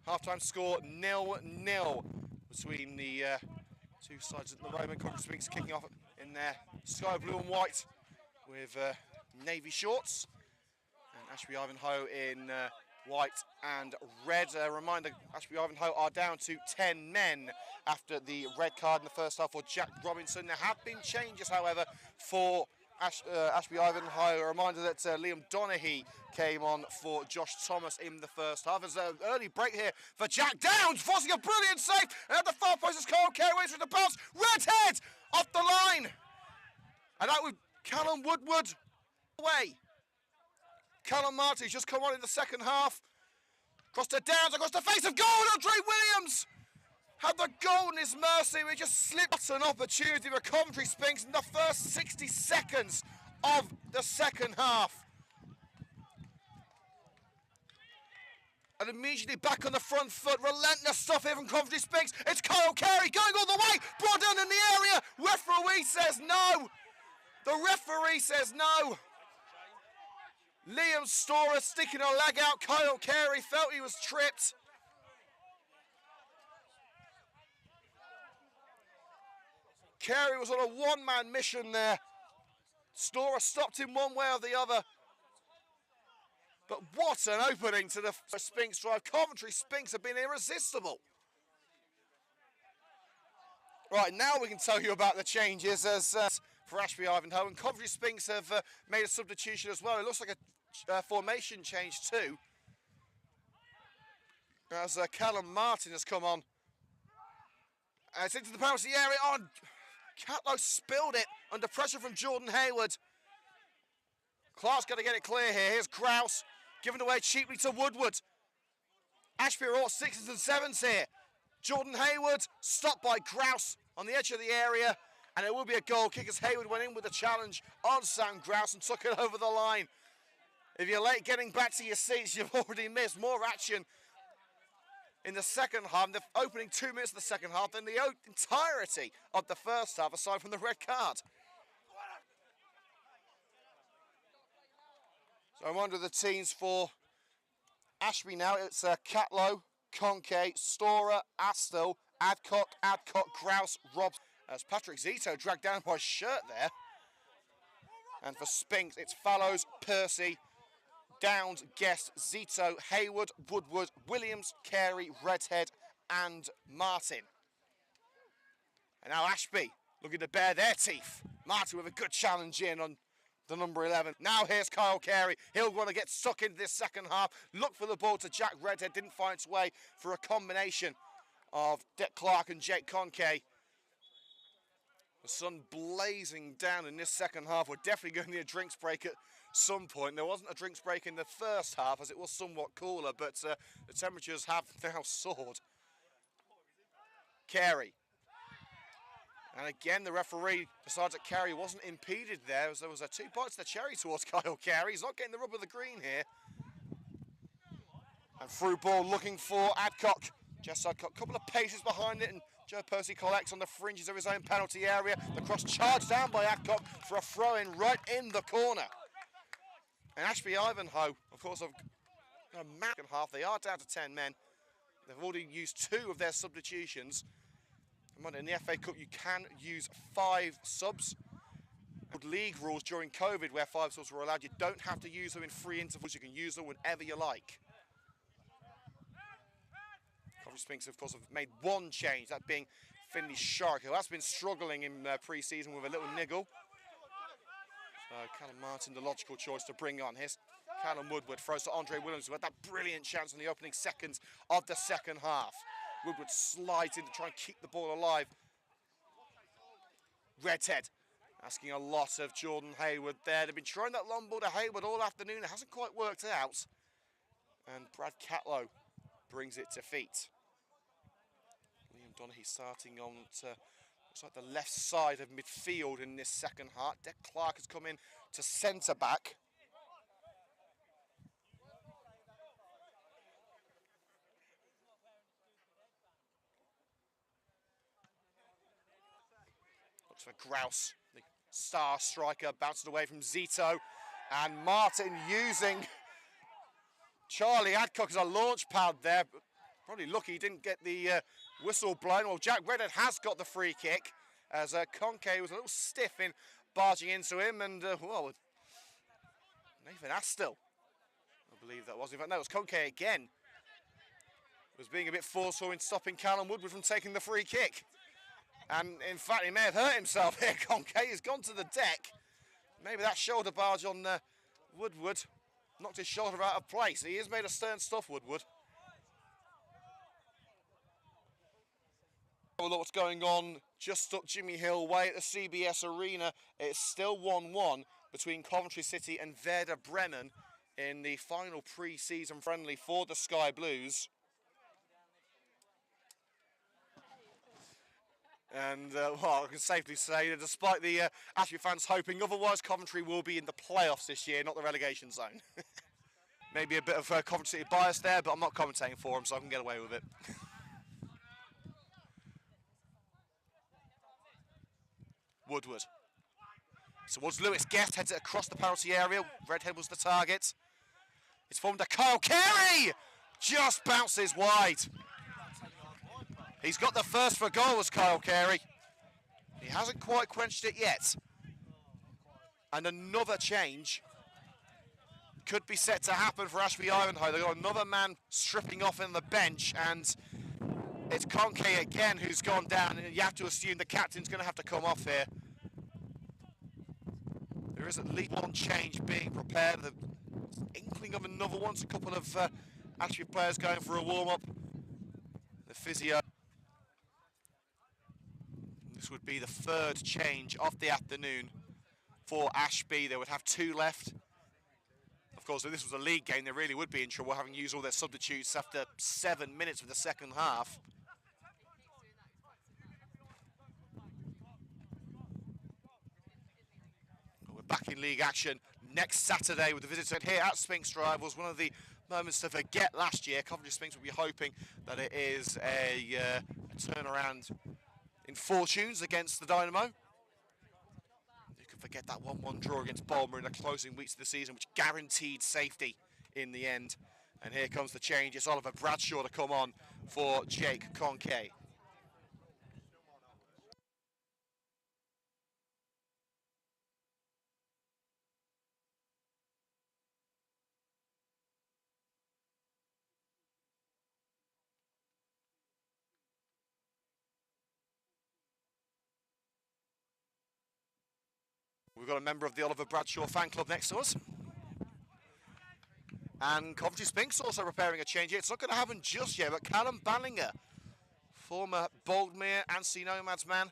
Half-time score 0-0 between the two sides at the moment. Coventry Sphinx kicking off in their sky blue and white with navy shorts, and Ashby Ivanhoe in white and red. A reminder, Ashby Ivanhoe are down to 10 men after the red card in the first half for Jack Robinson. There have been changes, however, for Ashby Ivanhoe. A reminder that Liam Donaghy came on for Josh Thomas in the first half. There's an early break here for Jack Downs, forcing a brilliant save, and at the far post is Kyle Carey waits for the bounce. Red head off the line, and that with Callum Woodward away. Callum Martin's just come on in the second half. Across to Downs, across the face of goal, Andre Williams had the goal in his mercy. We just slipped an opportunity for Coventry Sphinx in the first 60 seconds of the second half. And immediately back on the front foot, relentless stuff here from Coventry Sphinx. It's Kyle Carey going all the way, brought down in the area. Referee says no. The referee says no. Liam Storer sticking a leg out. Kyle Carey felt he was tripped. Carey was on a one-man mission there. Storer stopped him one way or the other. But what an opening to the Sphinx Drive. Coventry Sphinx have been irresistible. Right, now we can tell you about the changes as for Ashby Ivanhoe, and Coventry Sphinx have made a substitution as well. It looks like a formation change too, as Callum Martin has come on. And it's into the penalty area. Oh, Catlow spilled it under pressure from Jordan Hayward. Clark's got to get it clear here. Here's Grouse, given away cheaply to Woodward. Ashby are all 6s and 7s here. Jordan Hayward stopped by Grouse on the edge of the area, and it will be a goal kick as Hayward went in with a challenge on Sam Grouse and took it over the line. If you're late getting back to your seats, you've already missed more action in the second half, the opening 2 minutes of the second half, than the entirety of the first half, aside from the red card. So I wonder the teams for Ashby now. It's Catlow, Conke, Storer, Astle, Adcock, Grouse, Robbs. As Patrick Zito dragged down by his shirt there. And for Sphinx, it's Fallows, Percy, Downs, Guest, Zito, Hayward, Woodward, Williams, Carey, Redhead and Martin. And now Ashby looking to bare their teeth. Martin with a good challenge in on the number 11. Now here's Kyle Carey. He'll want to get stuck into this second half. Look for the ball to Jack Redhead. Didn't find its way for a combination of Dick Clark and Jake Conke. The sun blazing down in this second half. We're definitely going to need a drinks break at some point. There wasn't a drinks break in the first half as it was somewhat cooler, but the temperatures have now soared. Carey. And again, the referee decides that Carey wasn't impeded there, as there was a 2 points to the cherry towards Kyle Carey. He's not getting the rub of the green here. And through ball looking for Adcock. Just Adcock, a couple of paces behind it, and Joe Percy collects on the fringes of his own penalty area. The cross charged down by Adcock for a throw-in right in the corner. And Ashby Ivanhoe, of course, have a second half. They are down to 10 men. They've already used 2 of their substitutions. In the FA Cup, you can use 5 subs. League rules during COVID, where 5 subs were allowed, you don't have to use them in 3 intervals. You can use them whenever you like. Coventry Sphinx, of course, have made 1 change, that being Finley Shark, who has been struggling in pre-season with a little niggle. So Callum Martin, the logical choice to bring on. Here's Callum Woodward, throws to Andre Williams, who had that brilliant chance in the opening seconds of the second half. Woodward slides in to try and keep the ball alive. Redhead asking a lot of Jordan Hayward there. They've been trying that long ball to Hayward all afternoon. It hasn't quite worked out. And Brad Catlow brings it to feet. Liam Donaghy starting on to, looks like the left side of midfield in this second half. Dick Clark has come in to centre back. Looks for Grouse, the star striker, bounced away from Zito, and Martin using Charlie Adcock as a launch pad there. Probably lucky he didn't get the whistle blown. Well, Jack Redhead has got the free kick, as Conke was a little stiff in barging into him, and well, Nathan Astle, I believe that was. In fact, no, it was Conke again. Was being a bit forceful in stopping Callum Woodward from taking the free kick. And in fact, he may have hurt himself here. Conke has gone to the deck. Maybe that shoulder barge on Woodward knocked his shoulder out of place. He is made of stern stuff, Woodward. Look what's going on just up Jimmy Hill way at the CBS Arena. It's still 1-1 between Coventry City and Werder Bremen in the final pre-season friendly for the Sky Blues. And well, I can safely say that despite the Ashby fans hoping otherwise, Coventry will be in the playoffs this year, not the relegation zone. Maybe a bit of Coventry City bias there, but I'm not commentating for them, so I can get away with it. Woodward. Towards Lewis Guest, heads it across the penalty area. Redhead was the target. It's formed a Kyle Carey! Just bounces wide. He's got the first for goal as Kyle Carey. He hasn't quite quenched it yet. And another change could be set to happen for Ashby Ivanhoe. They've got another man stripping off in the bench, and it's Conke again who's gone down, and you have to assume the captain's going to have to come off here. There is at least one change being prepared. The inkling of another one. It's a couple of Ashby players going for a warm-up. The physio. This would be the third change of the afternoon for Ashby. They would have two left. Of course, if this was a league game, they really would be in trouble, having used all their substitutes after 7 minutes of the second half. We're back in league action next Saturday with the visitor here at Sphinx Drive. Was one of the moments to forget last year. Coventry Sphinx will be hoping that it is a turnaround in fortunes against the Dynamo. You can forget that 1-1 draw against Bolmer in the closing weeks of the season, which guaranteed safety in the end. And here comes the change. It's Oliver Bradshaw to come on for Jake Conke. We've got a member of the Oliver Bradshaw fan club next to us. And Coventry Sphinx also preparing a change here. It's not going to happen just yet, but Callum Ballinger, former Boldmere and Sea Nomads man,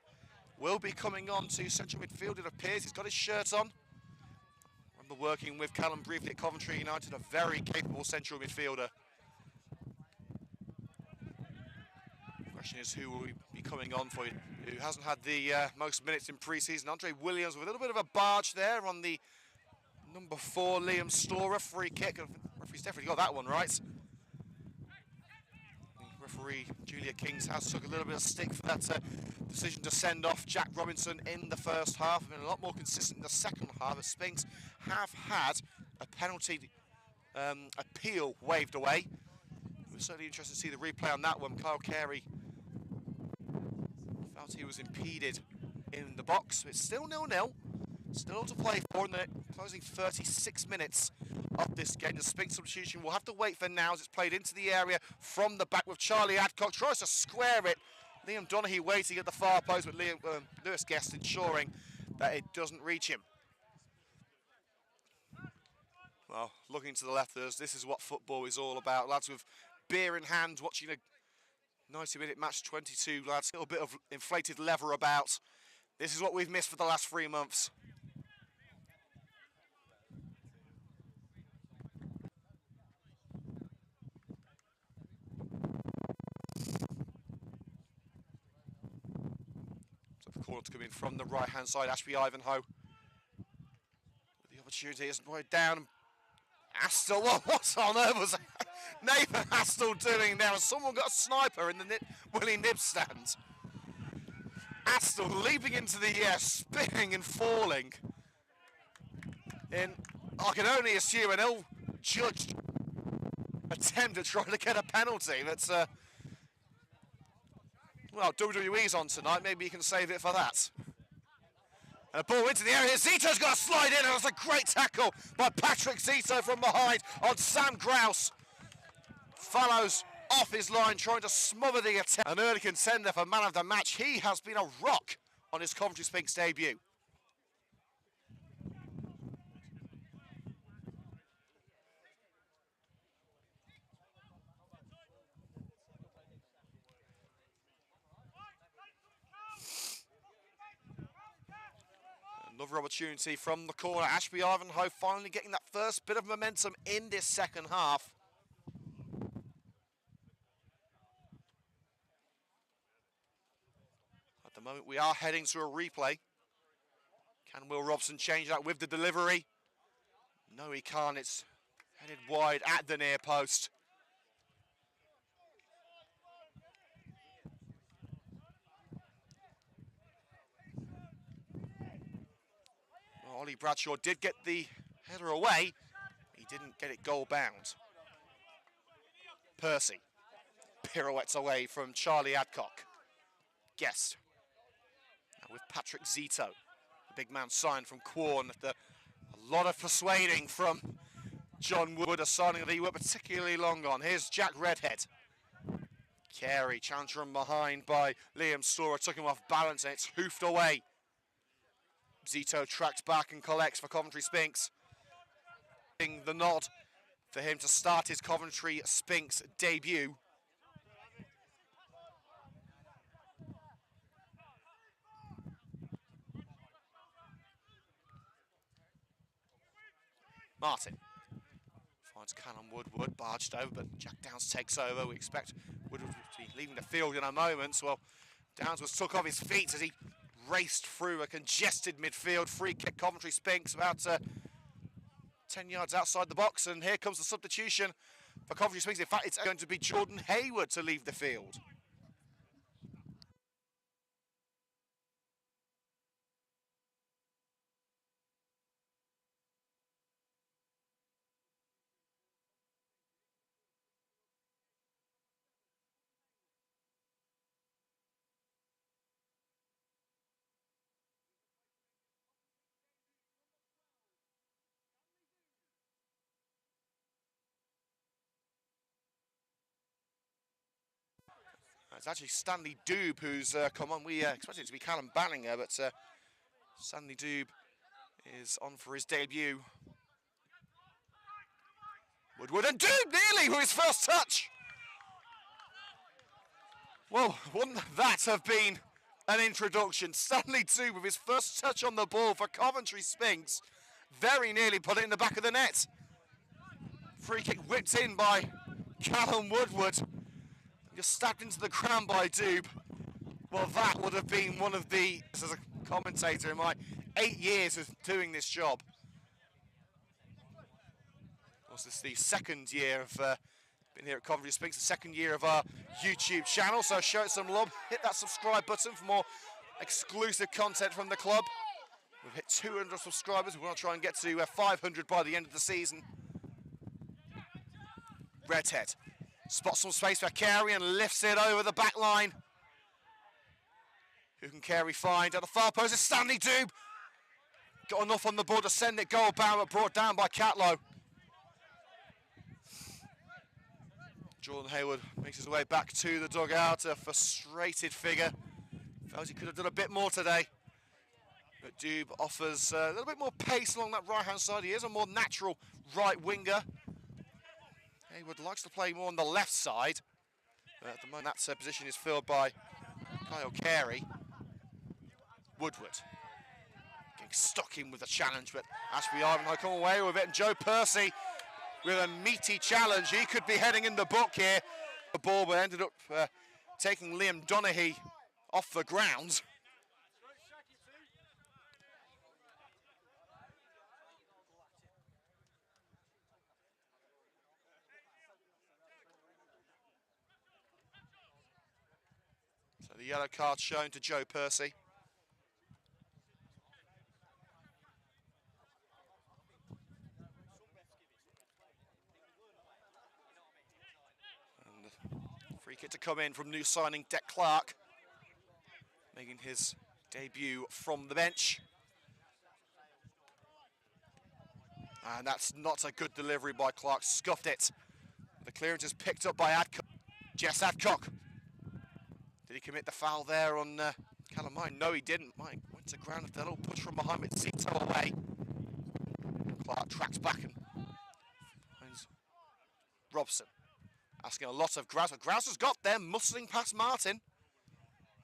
will be coming on to central midfield, it appears. He's got his shirt on. I remember working with Callum briefly at Coventry United, a very capable central midfielder. The question is who will be coming on for you, who hasn't had the most minutes in pre-season. Andre Williams with a little bit of a barge there on the number 4, Liam Storer, free kick. The referee's definitely got that one right. The referee, Julia Kings, has took a little bit of stick for that decision to send off Jack Robinson in the first half. Been a lot more consistent in the second half, as Sphinx have had a penalty appeal waved away. We're certainly interested to see the replay on that one. Kyle Carey felt he was impeded in the box. It's still 0-0. Still to play for in the closing 36 minutes of this game. The Sphinx substitution will have to wait for now as it's played into the area from the back with Charlie Adcock. Tries to square it. Liam Donaghy waiting at the far post, but Lewis Guest ensuring that it doesn't reach him. Well, looking to the left of us, this is what football is all about. Lads with beer in hand, watching a 90-minute match, 22 lads. A little bit of inflated leather about. This is what we've missed for the last 3 months. So the corner to come in from the right-hand side, Ashby Ivanhoe. The opportunity isn't quite down. Astle, what on earth was Nathan Astle doing now? Someone got a sniper in the Willie Nib stand. Astle leaping into the air, spinning and falling. I can only assume an ill-judged attempt at trying to get a penalty. That's, well, WWE's on tonight. Maybe you can save it for that. And a ball into the area. Zito's got to slide in, and that's a great tackle by Patrick Zito from behind on Sam Grouse. Follows off his line, trying to smother the attempt. An early contender for man of the match. He has been a rock on his Coventry Sphinx debut. Another opportunity from the corner. Ashby Ivanhoe finally getting that first bit of momentum in this second half. At the moment, we are heading to a replay. Can Will Robson change that with the delivery? No, he can't. It's headed wide at the near post. Well, Ollie Bradshaw did get the header away. He didn't get it goal bound. Percy pirouettes away from Charlie Adcock. Guest. Now with Patrick Zito. The big man signed from Quorn. A lot of persuading from John Wood, a signing that he worked particularly long on. Here's Jack Redhead. Carey, challenged from behind by Liam Storer, took him off balance and it's hoofed away. Zito tracked back and collects for Coventry Sphinx. The nod for him to start his Coventry Sphinx debut. Martin finds Callum Woodward, barged over, but Jack Downs takes over. We expect Woodward to be leaving the field in a moment. Well, Downs was took off his feet as he raced through a congested midfield. Free kick, Coventry Sphinx, about 10 yards outside the box, and here comes the substitution for Coventry Sphinx. In fact, it's going to be Jordan Hayward to leave the field. It's actually Stanley Doob who's come on. We expected it to be Callum Banninger, but Stanley Doob is on for his debut. Woodward and Doob nearly with his first touch. Well, wouldn't that have been an introduction? Stanley Doob with his first touch on the ball for Coventry Sphinx. Very nearly put it in the back of the net. Free kick whipped in by Callum Woodward. Just stabbed into the ground by Doob. Well, that would have been one of the, as a commentator in my 8 years of doing this job. Of course, this is the second year of been here at Coventry Sphinx, the second year of our YouTube channel. So show it some love. Hit that subscribe button for more exclusive content from the club. We've hit 200 subscribers. We want to try and get to 500 by the end of the season. Redhead spots some space for Carey and lifts it over the back line. Who can Carey find? At the far post is Stanley Doob. Got enough on the board to send it goal bound, but brought down by Catlow. Jordan Hayward makes his way back to the dugout, a frustrated figure. Felt he could have done a bit more today. But Doob offers a little bit more pace along that right-hand side. He is a more natural right winger. Hayward likes to play more on the left side. But at the moment, that position is filled by Kyle Carey. Woodward getting stuck in with the challenge, but Ashby Ivanhoe come away with it. And Joe Percy with a meaty challenge. He could be heading in the book here. The ball, but ended up taking Liam Donaghy off the ground. So the yellow card shown to Joe Percy. And the free kick to come in from new signing Deck Clark, making his debut from the bench. And that's not a good delivery by Clark, scuffed it. The clearance is picked up by Adcock. Jess Adcock. Did he commit the foul there on Calamine? No, he didn't. Mike went to ground with a little push from behind with Zito away. Clark tracks back and finds Robson. Asking a lot of Grouse, but Grouse has got them, muscling past Martin.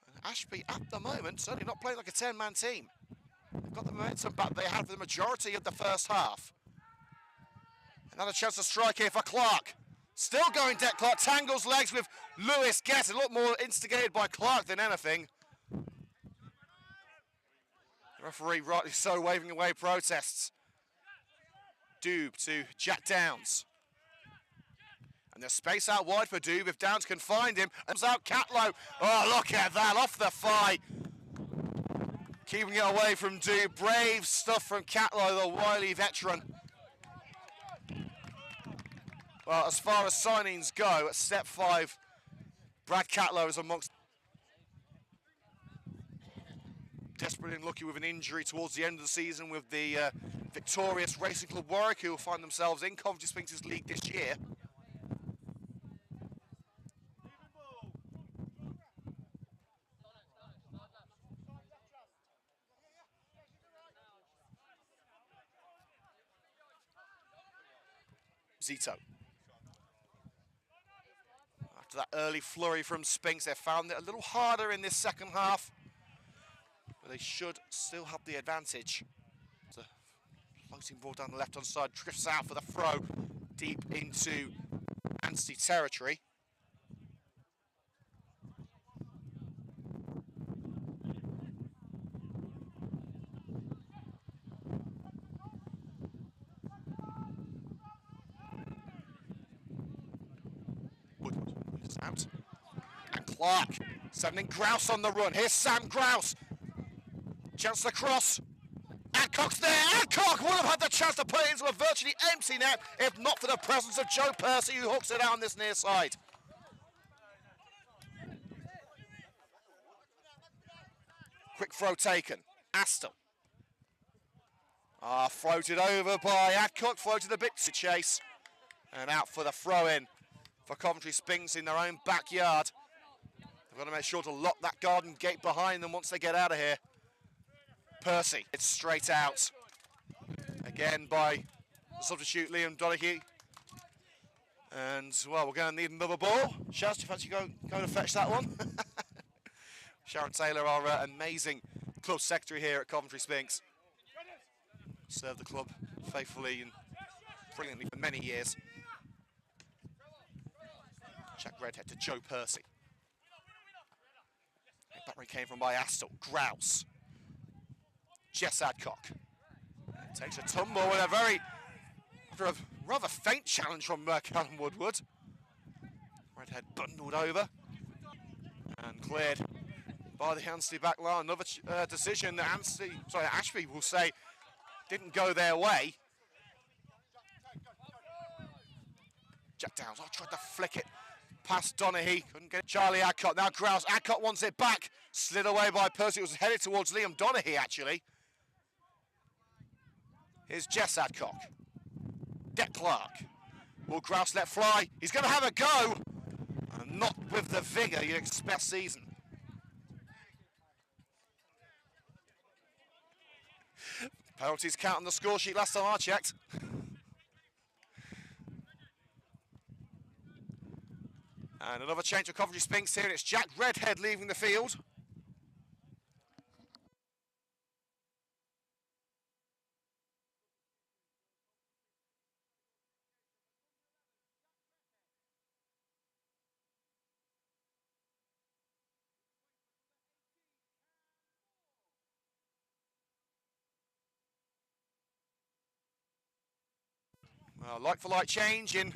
And Ashby, at the moment, certainly not playing like a 10-man team. They've got the momentum back they had for the majority of the first half. Another chance to strike here for Clark. Still going Deck Clark, tangles legs with Lewis Guess. A lot more instigated by Clark than anything. The referee, rightly so, waving away protests. Doob to Jack Downs. And there's space out wide for Doob if Downs can find him. And out Catlow. Oh, look at that, off the thigh. Keeping it away from Doob. Brave stuff from Catlow, the wily veteran. Well, as far as signings go, at step 5, Brad Catlow is amongst. Desperately unlucky with an injury towards the end of the season with the victorious Racing Club Warwick, who will find themselves in Coventry Sphinx League this year. Zito. After that early flurry from Sphinx, they found it a little harder in this second half. But they should still have the advantage. The floating ball down the left-hand side drifts out for the throw deep into Anstey territory. Woodward is out. And Clark sending Grouse on the run. Here's Sam Grouse. Chance to cross. Adcock's there. Adcock would have had the chance to put it into a virtually empty net if not for the presence of Joe Percy, who hooks it out on this near side. Quick throw taken. Astle. Floated over by Adcock. Floated a bit to chase. And out for the throw-in for Coventry Sphinx in their own backyard. They've got to make sure to lock that garden gate behind them once they get out of here. Percy, it's straight out. Again by the substitute Liam Donaghy. And, well, we're going to need another ball. Shaz, do you fancy going to fetch that one? Sharon Taylor, our amazing club secretary here at Coventry Sphinx. Served the club faithfully and brilliantly for many years. Jack Redhead to Joe Percy. Battery came from by Astle. Grouse. Jess Adcock. Takes a tumble with after a rather faint challenge from Callum Woodward. Redhead bundled over and cleared by the Anstey back line. Another decision that Ashby will say didn't go their way. Jack Downs, tried to flick it past Donaghy, couldn't get it. Charlie Adcock, now Grouse. Adcock wants it back. Slid away by Percy. It was headed towards Liam Donaghy, actually. Here's Jess Adcock. Deck Clark. Will Grouse let fly? He's going to have a go. And not with the vigour you'd expect season. Penalties count on the score sheet last time I checked. And another change of Coventry Sphinx here. It's Jack Redhead leaving the field. Well, like-for-like change in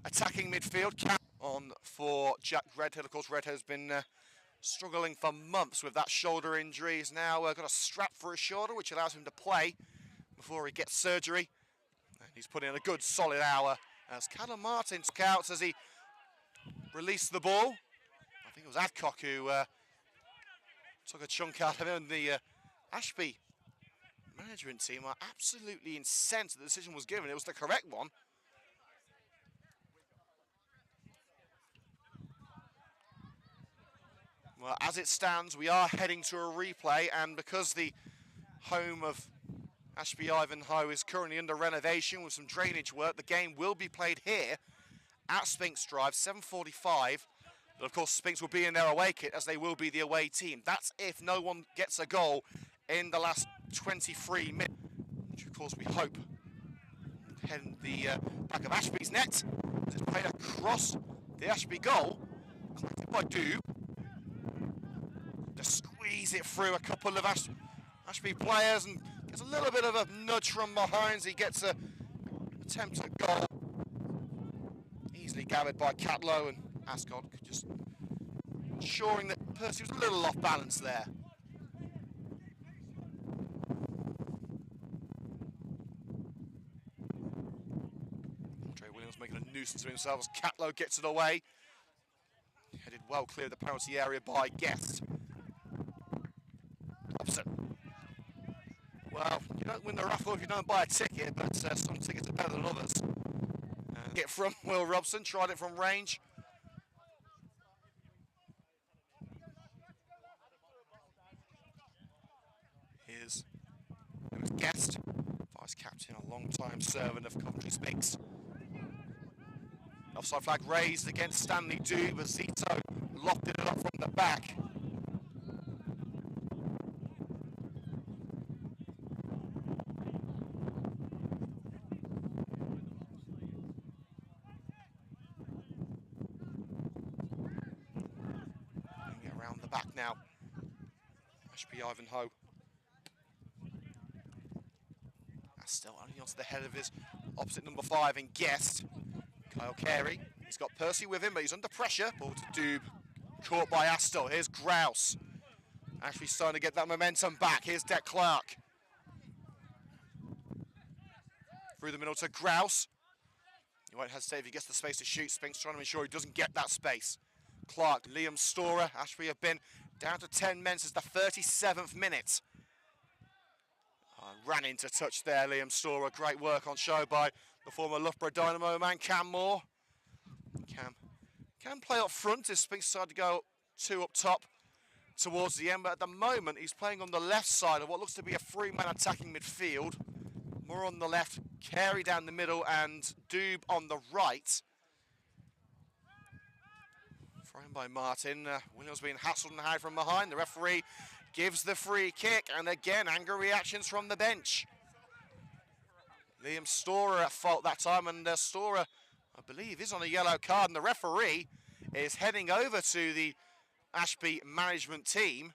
attacking midfield. On for Jack Redhead. Of course, Redhead has been struggling for months with that shoulder injury. He's now got a strap for his shoulder, which allows him to play before he gets surgery. And he's put in a good solid hour as Callum Martin scouts as he released the ball. I think it was Adcock who took a chunk out of him. The Ashby management team are absolutely incensed that the decision was given. It was the correct one. Well, as it stands, we are heading to a replay, and because the home of Ashby Ivanhoe is currently under renovation with some drainage work, the game will be played here at Sphinx Drive, 7:45. But of course, Sphinx will be in their away kit as they will be the away team. That's if no one gets a goal in the last 23 minutes, which of course we hope head in the back of Ashby's net. It's played across the Ashby goal, collected by Doob. To squeeze it through a couple of Ashby players and gets a little bit of a nudge from behind. He gets a attempt at goal. Easily gathered by Catlow, and Ascot just ensuring that Percy was a little off balance there. Andre Williams making a nuisance of himself as Catlow gets it away. Headed well clear of the penalty area by Guest. Well, you don't win the raffle if you don't buy a ticket, but some tickets are better than others. Get from Will Robson, tried it from range. Here's Guest, vice captain, a long-time servant of Coventry Sphinx. Offside flag raised against Stanley Doob, but Zito lofted it up from the back. Around the back now, Ashby Ivanhoe. That's still only onto the head of his opposite number 5 in Guest. Kyle Carey, he's got Percy with him, but he's under pressure. Ball to Doob, caught by Astor. Here's Grouse. Actually starting to get that momentum back. Here's Deck Clark. Through the middle to Grouse. He won't hesitate if he gets the space to shoot. Sphinx trying to ensure he doesn't get that space. Clark, Liam Storer. Ashby have been down to 10 men since the 37th minute. Ran into touch there, Liam Storer. Great work on show by the former Loughborough Dynamo man, Cam Moore. Cam can play up front if Sphinx decide to go 2 up top towards the end, but at the moment he's playing on the left side of what looks to be a 3-man attacking midfield. Moore on the left, Carey down the middle, and Doob on the right. Thrown by Martin. Williams being hassled and high from behind. The referee gives the free kick, and again, angry reactions from the bench. Liam Storer at fault that time, and Storer, I believe, is on a yellow card, and the referee is heading over to the Ashby management team.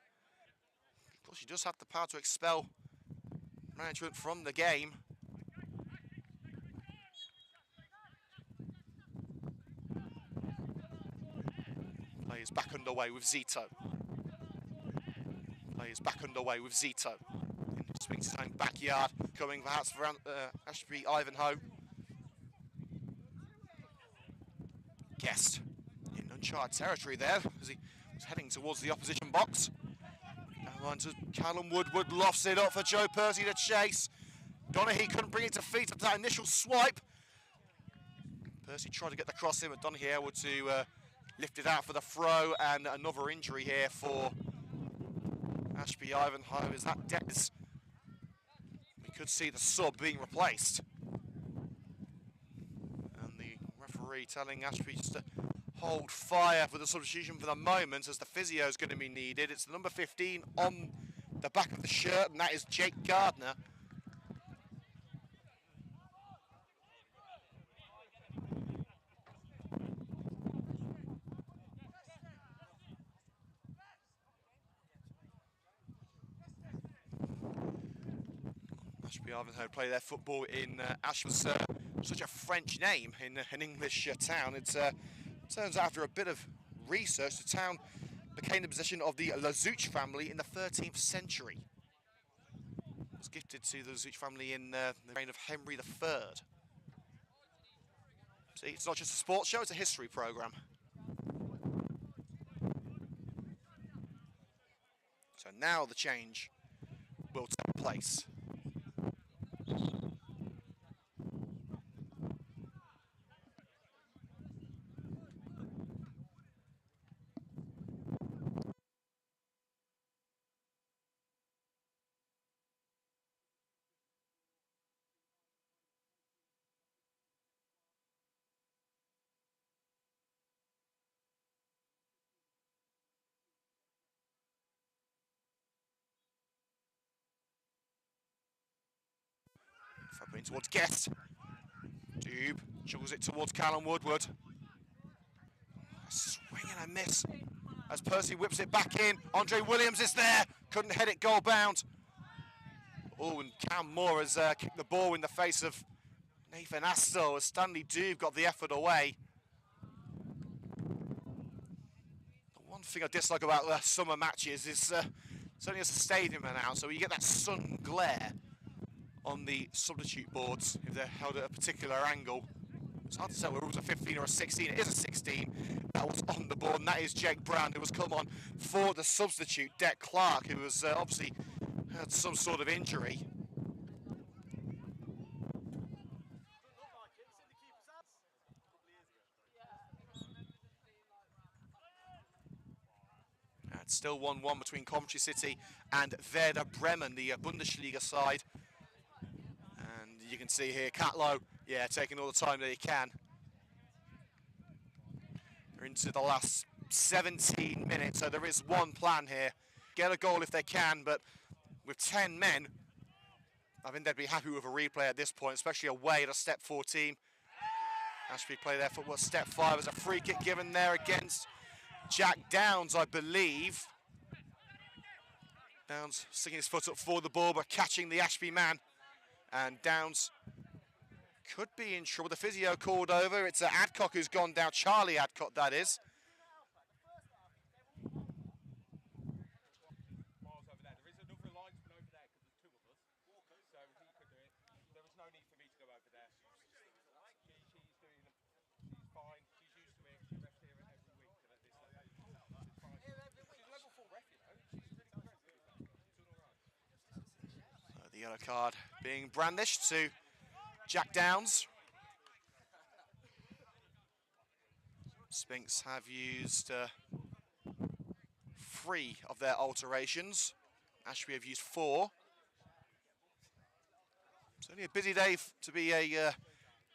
Of course, he does have the power to expel management from the game. Play is back underway with Zito. Play is back underway with Zito. In Sphinx's own backyard, coming perhaps for Ashby Ivanhoe. Guest in uncharted territory there as he was heading towards the opposition box. Down line to Callum Woodward, lofts it up for Joe Percy to chase. Donaghy couldn't bring it to feet after that initial swipe. Percy tried to get the cross in, but Donaghy able to lift it out for the throw, and another injury here for Ashby Ivanhoe. Is that Des? We could see the sub being replaced. And the referee telling Ashby just to hold fire for the substitution for the moment, as the physio is going to be needed. It's the number 15 on the back of the shirt, and that is Jake Gardner. Ashby Ivanhoe play their football in Ashby. Such a French name in an English town. It turns out after a bit of research, the town became the possession of the Lazuch family in the 13th century. It was gifted to the Lazuch family in the reign of Henry III. See, it's not just a sports show, it's a history programme. So now the change will take place. Fabbing towards Guest. Dube juggles it towards Callum Woodward. A swing and a miss as Percy whips it back in. Andre Williams is there. Couldn't head it goal bound. Oh, and Cam Moore has kicked the ball in the face of Nathan Astle as Stanley Dube got the effort away. The one thing I dislike about summer matches is it's only as a stadium now, so you get that sun glare on the substitute boards if they're held at a particular angle. It's hard to tell whether it was a 15 or a 16. It is a 16 that was on the board, and that is Jake Brown, who has come on for the substitute, Deck Clark, who has obviously had some sort of injury. It's still 1-1 between Coventry City and Werder Bremen, the Bundesliga side. And you can see here, Catlow, yeah, taking all the time that he can. They're into the last 17 minutes, so there is one plan here. Get a goal if they can, but with 10 men, I think they'd be happy with a replay at this point, especially away at a step 4 team. Ashby play their football step 5 as a free kick given there against Jack Downs, I believe. Downs sticking his foot up for the ball, but catching the Ashby man. And Downs could be in trouble. The physio called over. It's Adcock who's gone down. Charlie Adcock, that is. The yellow card being brandished to Jack Downs. Sphinx have used 3 of their alterations. Ashby have used 4. It's only a busy day to be a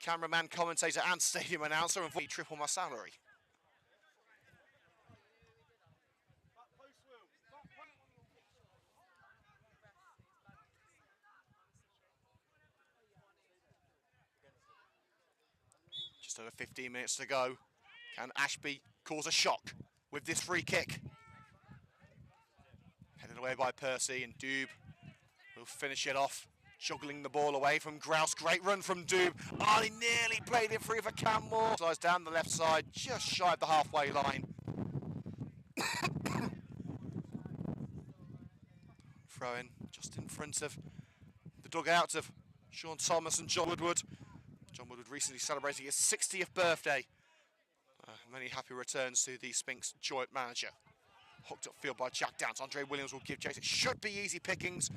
cameraman, commentator and stadium announcer, and triple my salary. Just over 15 minutes to go. Can Ashby cause a shock with this free kick? Headed away by Percy, and Dube will finish it off, juggling the ball away from Grouse. Great run from Dube. Oh, he nearly played it free for Cam Moore. Slides down the left side, just shy of the halfway line. Throw in just in front of the dugout of Sean Thomas and John Woodward. John Woodward recently celebrating his 60th birthday. Many happy returns to the Sphinx joint manager. Hooked up field by Jack Downs. Andre Williams will give chase. It should be easy pickings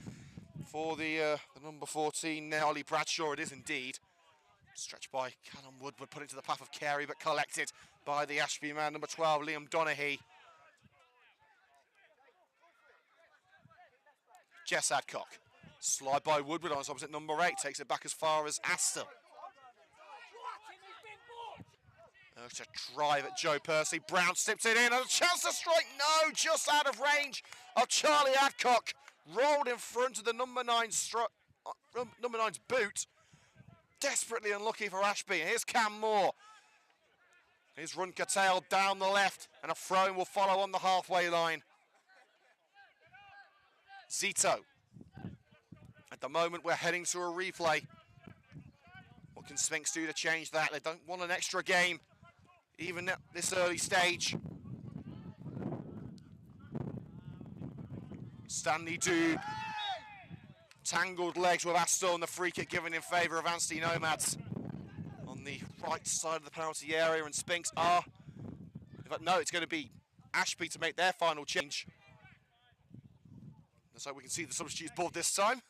for the number 14 now, Ollie Bradshaw. It is indeed. Stretched by Callum Woodward, put into the path of Carey, but collected by the Ashby man, number 12, Liam Donaghy. Jess Adcock. Slide by Woodward on his opposite, number 8. Takes it back as far as Aston. To drive at Joe Percy. Brown slips it in, and a chance to strike. No, just out of range of Charlie Adcock. Rolled in front of the number 9's boot. Desperately unlucky for Ashby. And here's Cam Moore. His run curtailed down the left, and a throw-in will follow on the halfway line. Zito. At the moment, we're heading to a replay. What can Sphinx do to change that? They don't want an extra game, even at this early stage. Stanley do tangled legs with Astor, and the free kick given in favour of Anstey Nomads on the right side of the penalty area, and Sphinx are, in fact, no, it's going to be Ashby to make their final change. So we can see the substitutes board this time.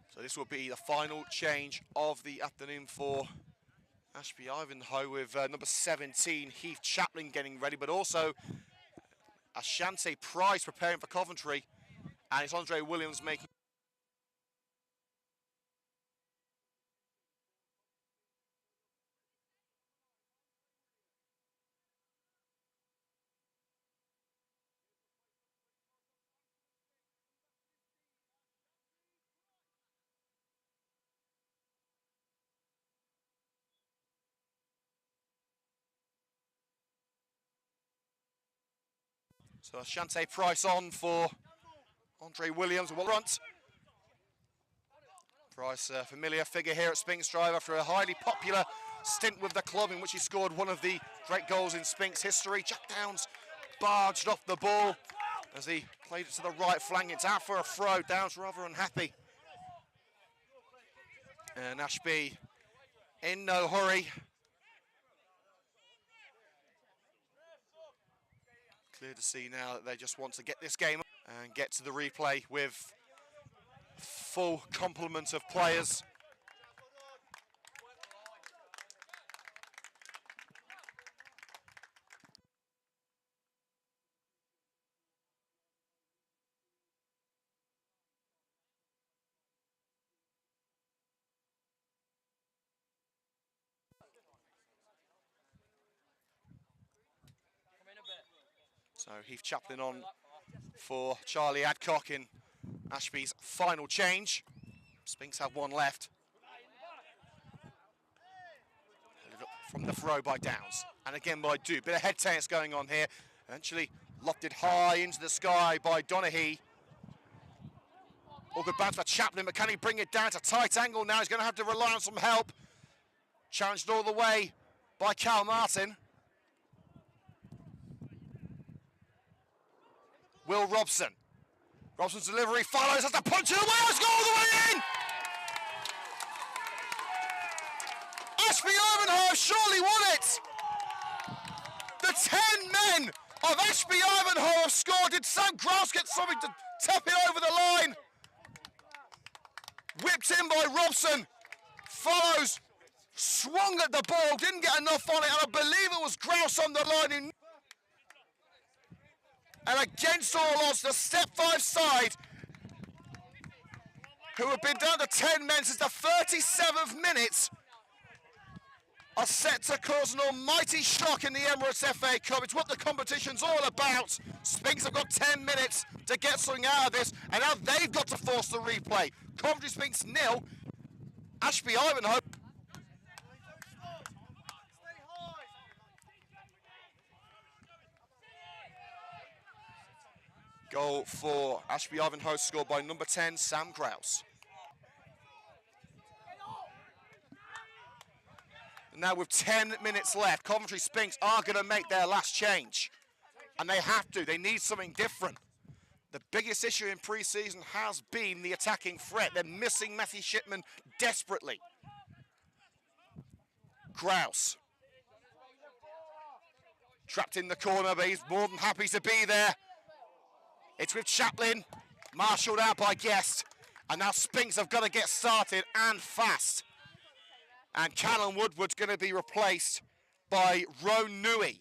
So this will be the final change of the afternoon for Ashby Ivanhoe, with number 17, Heath Chaplin, getting ready, but also Ashante Price preparing for Coventry, and it's Andre Williams making. So Ashante Price on for Andre Williams, well front. Price, a familiar figure here at Sphinx Drive after a highly popular stint with the club in which he scored one of the great goals in Sphinx history. Jack Downs barged off the ball as he played it to the right flank. It's out for a throw. Downs rather unhappy. And Ashby in no hurry. Clear to see now that they just want to get this game and get to the replay with full complement of players. So Heath Chaplin on for Charlie Adcock in Ashby's final change. Sphinx have one left. From the throw by Downs, and again by Du. Bit of head tennis going on here. Eventually lofted high into the sky by Donaghy. All good bounce by Chaplin, but can he bring it down to tight angle now? He's going to have to rely on some help. Challenged all the way by Cal Martin. Will Robson. Robson's delivery follows, has to punch it away, let's go all the way in! Ashby Ivanhoe have surely won it! The 10 men of Ashby Ivanhoe have scored. Did Sam Grouse get something to tap it over the line? Whipped in by Robson. Follows, swung at the ball, didn't get enough on it, and I believe it was Grouse on the line. And against all odds, the Step 5 side, who have been down to 10 men since the 37th minute, are set to cause an almighty shock in the Emirates FA Cup. It's what the competition's all about. Sphinx have got 10 minutes to get something out of this, and now they've got to force the replay. Coventry Sphinx 0, Ashby Ivanhoe. Goal for Ashby Ivanhoe, scored by number 10, Sam Grouse. And now with 10 minutes left, Coventry Sphinx are going to make their last change. And they have to. They need something different. The biggest issue in pre-season has been the attacking threat. They're missing Matty Shipman desperately. Grouse. Trapped in the corner, but he's more than happy to be there. It's with Chaplin, marshalled out by Guest, and now Sphinx have got to get started and fast. And Callum Woodward's going to be replaced by Roan Nui.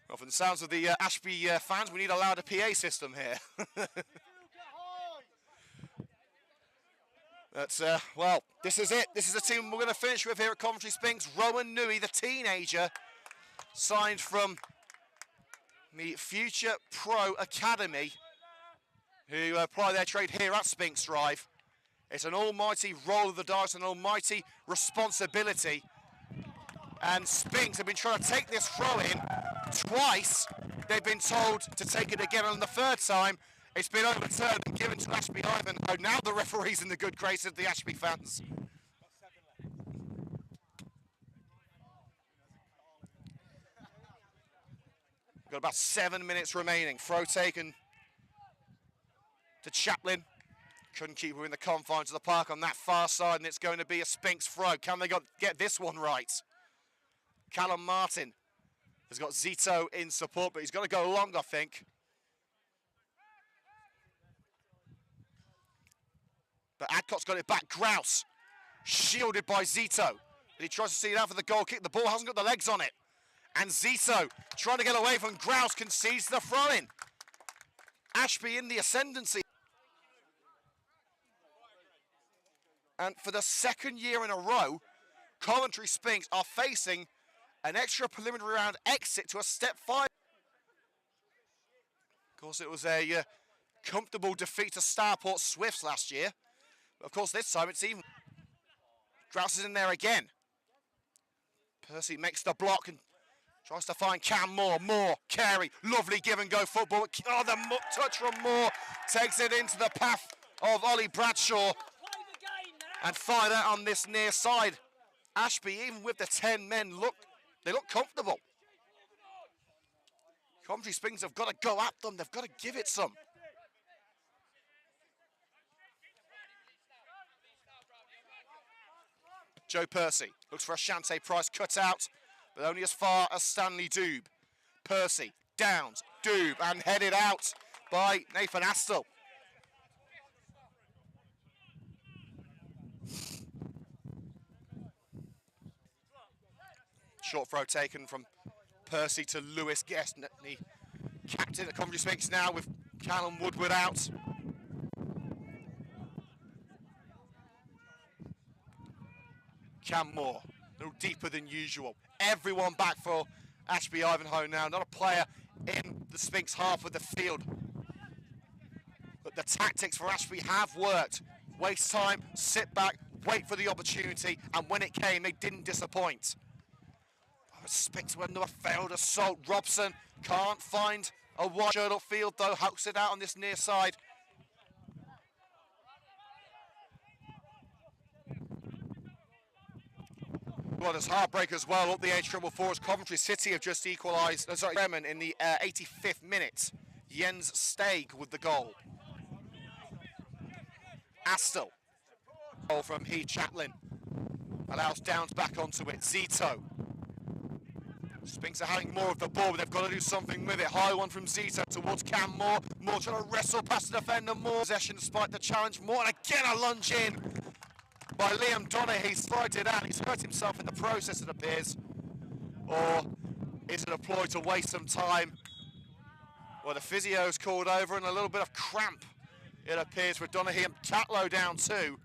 Well, from the sounds of the Ashby fans, we need a louder PA system here. But, well, this is it. This is the team we're going to finish with here at Coventry Sphinx. Rowan Nui, the teenager, signed from the Future Pro Academy, who apply their trade here at Sphinx Drive. It's an almighty roll of the dice, an almighty responsibility. And Sphinx have been trying to take this throw in twice. They've been told to take it again, and the third time it's been overturned and given to Ashby Ivanhoe. Now the referee's in the good grace of the Ashby fans. Got about 7 minutes remaining. Throw taken to Chaplin. Couldn't keep within the confines of the park on that far side, and it's going to be a Sphinx throw. Can they get this one right? Callum Martin has got Zito in support, but he's got to go long, I think. But Adcott's got it back. Grouse, shielded by Zito. He tries to see it out for the goal kick. The ball hasn't got the legs on it. And Zito, trying to get away from Grouse, concedes the throw-in. Ashby in the ascendancy. And for the second year in a row, Coventry Sphinx are facing an extra preliminary round exit to a step 5. Of course, it was a comfortable defeat to Starport Swifts last year. But of course, this time it's even. Grouse is in there again. Percy makes the block and tries to find Cam Moore. Moore, Carey, lovely give and go football. Oh, the touch from Moore takes it into the path of Ollie Bradshaw. And fired out on this near side. Ashby, even with the 10 men, they look comfortable. Coventry Sphinx have got to go at them. They've got to give it some. Joe Percy looks for a Shante Price cut out, but only as far as Stanley Doob. Percy, Downs, Doob, and headed out by Nathan Astle. Short throw taken from Percy to Lewis Guest, the captain at Coventry Sphinx now with Callum Woodward out. Cam Moore, a little deeper than usual. Everyone back for Ashby Ivanhoe now, not a player in the Sphinx half of the field. But the tactics for Ashby have worked. Waste time, sit back, wait for the opportunity, and when it came, they didn't disappoint. Sphinx with another failed assault. Robson can't find a wide shirt upfield though, hooks it out on this near side. Well, there's heartbreak as well up the H444 as Coventry City have just equalised. Bremen in the 85th minute. Jens Steg with the goal. Astle. Goal from Heath Chaplin. Allows Downs back onto it. Zito. Sphinx are having more of the ball, but they've got to do something with it. High one from Zito towards Cam Moore. Moore trying to wrestle past the defender. Moore possession despite the challenge. Moore, and again a lunge in by Liam Donaghy. He's thrown it out. He's hurt himself in the process, it appears. Or is it a ploy to waste some time? Well, the physio's called over and a little bit of cramp, it appears, for Donaghy, and Tatlow down too.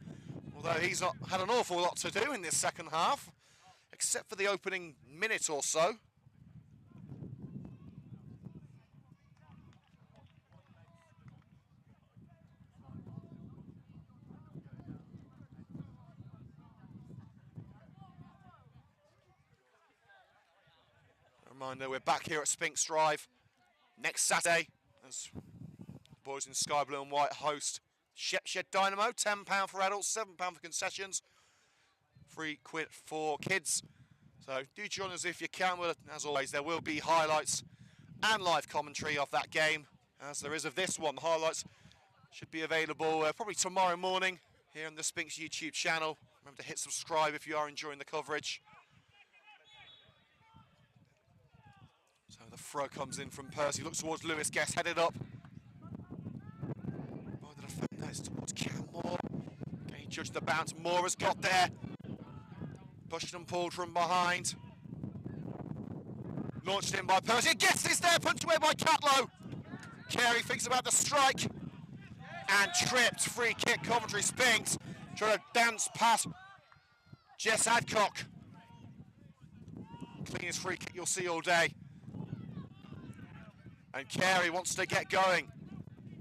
Although he's not had an awful lot to do in this second half, except for the opening minute or so. Reminder, we're back here at Sphinx Drive next Saturday as the boys in sky blue and white host Shed Dynamo. £10 for adults, £7 for concessions, £3 for kids. So do join us if you can. Well, as always, there will be highlights and live commentary of that game, as there is of this one. The highlights should be available probably tomorrow morning here on the Sphinx YouTube channel. Remember to hit subscribe if you are enjoying the coverage. So the throw comes in from Percy, looks towards Lewis Guest, headed up by the defender. It's towards Cam Moore. Can he judge the bounce? Moore has got there. Pushed and pulled from behind. Launched in by Percy. Gets this there, punched away by Catlow. Carey thinks about the strike. And tripped. Free kick, Coventry Sphinx. Trying to dance past Jess Adcock. Cleanest free kick you'll see all day. And Carey wants to get going.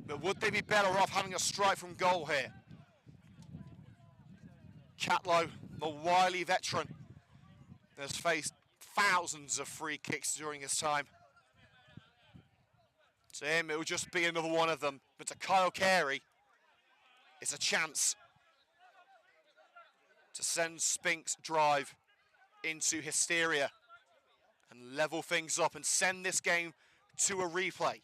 But would they be better off having a strike from goal here? Catlow, the wily veteran, has faced thousands of free kicks during his time. To him, it will just be another one of them. But to Kyle Carey, it's a chance to send Sphinx Drive into hysteria and level things up and send this game to a replay.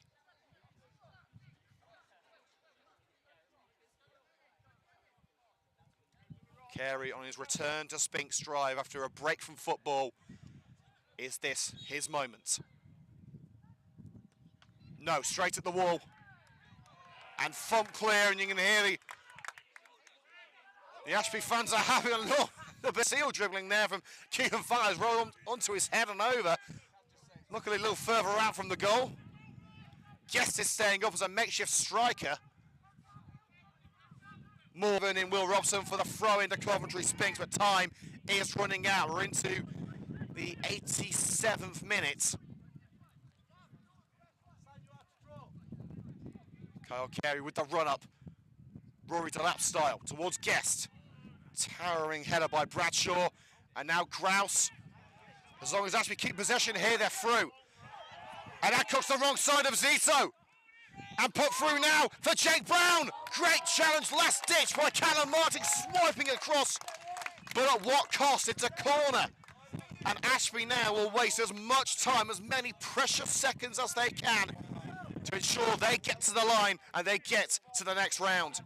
Carey on his return to Sphinx Drive after a break from football. Is this his moment? No, straight at the wall. And thump clear, and you can hear the Ashby fans are having a look. A bit seal dribbling there from Keegan Fires, roll onto his head and over. Luckily a little further out from the goal. Guest is staying up as a makeshift striker. Morgan in Will Robson for the throw into Coventry Sphinx, but time is running out. We're into the 87th minute. Kyle Carey with the run-up. Rory to lap style towards Guest. Towering header by Bradshaw. And now Grouse. As long as Ashby keep possession here, they're through. And that cooks the wrong side of Zito. And put through now for Jake Brown. Great challenge, last ditch by Callum Martin, swiping across. But at what cost? It's a corner. And Ashby now will waste as much time, as many precious seconds as they can to ensure they get to the line and they get to the next round.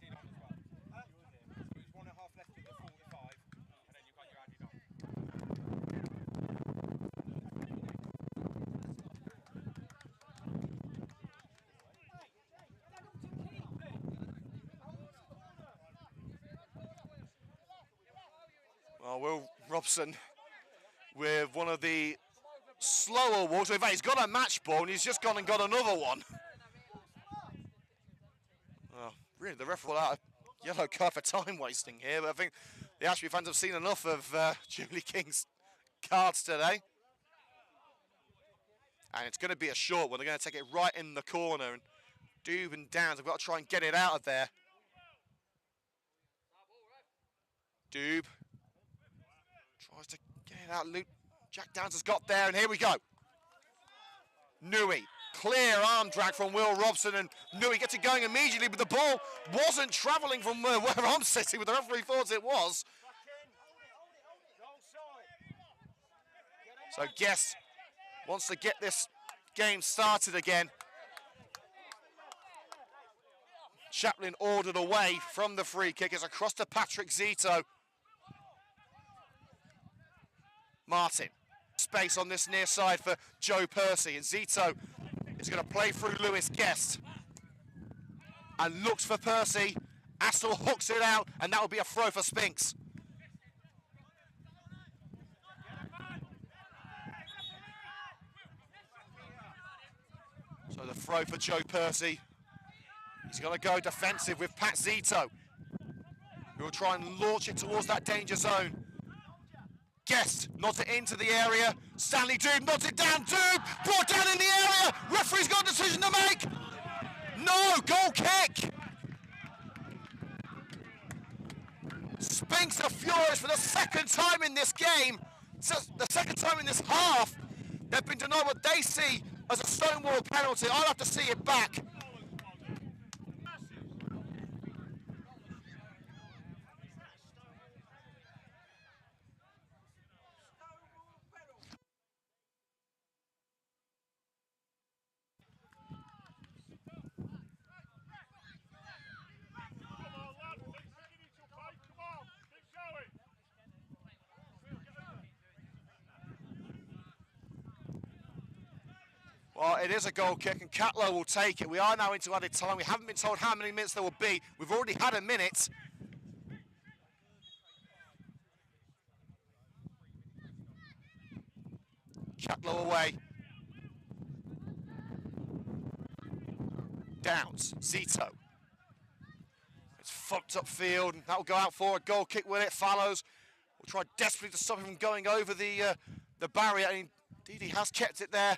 Well, Will Robson with one of the slower walks. In fact, he's got a match ball and he's just gone and got another one. Well, really, the ref will out a yellow card for time wasting here, but I think the Ashby fans have seen enough of Jubilee King's cards today. And it's going to be a short one. They're going to take it right in the corner, and Doob and Downs have got to try and get it out of there. Doob tries to get it out. Jack Downs has got there, and here we go. Nui, clear arm drag from Will Robson, and Nui gets it going immediately, but the ball wasn't travelling from where I'm sitting, but the referee thought it was. So Guest wants to get this game started again. Chaplin ordered away from the free kick. It's across to Patrick Zito. Martin, space on this near side for Joe Percy, and Zito is going to play through Lewis Guest and looks for Percy. Astle hooks it out, and that will be a throw for Sphinx. So the throw for Joe Percy. He's going to go defensive with Pat Zito, who will try and launch it towards that danger zone. Guest nods it into the area. Stanley Doob nods it down. Doob brought down in the area. Referee's got a decision to make. No, goal kick. Sphinx are furious for the second time in this game. The second time in this half. They've been denied what they see as a stonewall penalty. I'll have to see it back. Well, it is a goal kick, and Catlow will take it. We are now into added time. We haven't been told how many minutes there will be. We've already had a minute. Catlow away. Downs, Zito. It's fucked up field, and that will go out for a goal kick with it. Fallows will try desperately to stop him from going over the barrier, and indeed he has kept it there.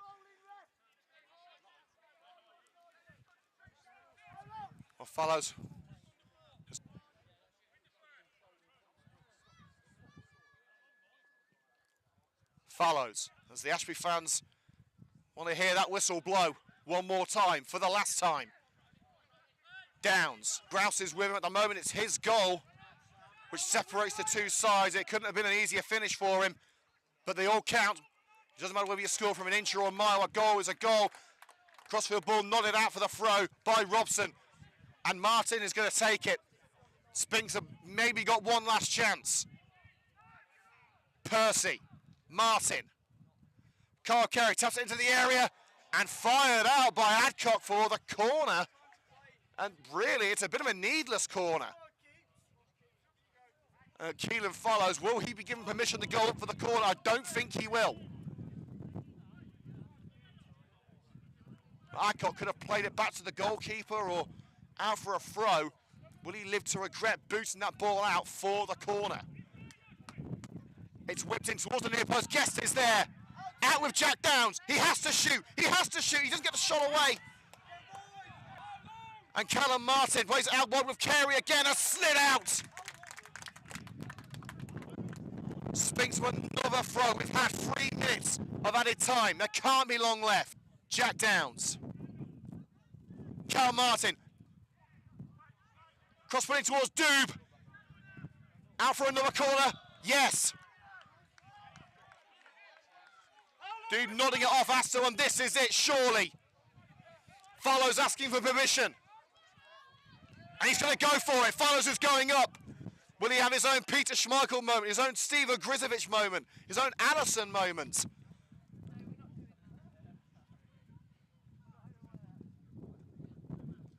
Well, follows. Follows as the Ashby fans want to hear that whistle blow one more time for the last time. Downs, Grouse is with him at the moment. It's his goal which separates the two sides. It couldn't have been an easier finish for him, but they all count. It doesn't matter whether you score from an inch or a mile. A goal is a goal. Crossfield ball nodded out for the throw by Robson, and Martin is going to take it. Sphinx have maybe got one last chance. Percy, Martin, Carl Carey taps it into the area and fired out by Adcock for the corner. And really, it's a bit of a needless corner. Keelan follows. Will he be given permission to go up for the corner? I don't think he will. Adcock could have played it back to the goalkeeper or out for a throw. Will he live to regret booting that ball out for the corner? It's whipped in towards the near post. Guest is there. Out with Jack Downs. He has to shoot. He has to shoot. He doesn't get the shot away. And Callum Martin plays it out wide with Carey again. A slid out. Sphinx with another throw. We've had 3 minutes of added time. There can't be long left. Jack Downs. Callum Martin. Cross-running towards Doob. Out for another corner. Yes. Doob nodding it off Astor, and this is it, surely. Follows asking for permission. And he's going to go for it. Follows is going up. Will he have his own Peter Schmeichel moment, his own Steve Grizovic moment, his own Allison moment?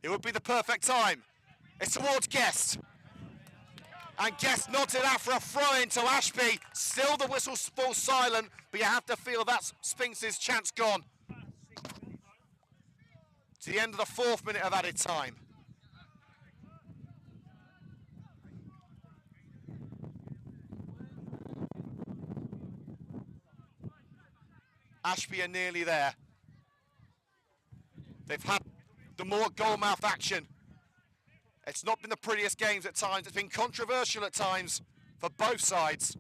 It would be the perfect time. It's towards Guest. And Guest nods it out for a throw-in to Ashby. Still the whistle falls silent, but you have to feel that's Sphinx's chance gone. To the end of the 4th minute of added time. Ashby are nearly there. They've had the more goal-mouth action. It's not been the prettiest games at times. It's been controversial at times for both sides.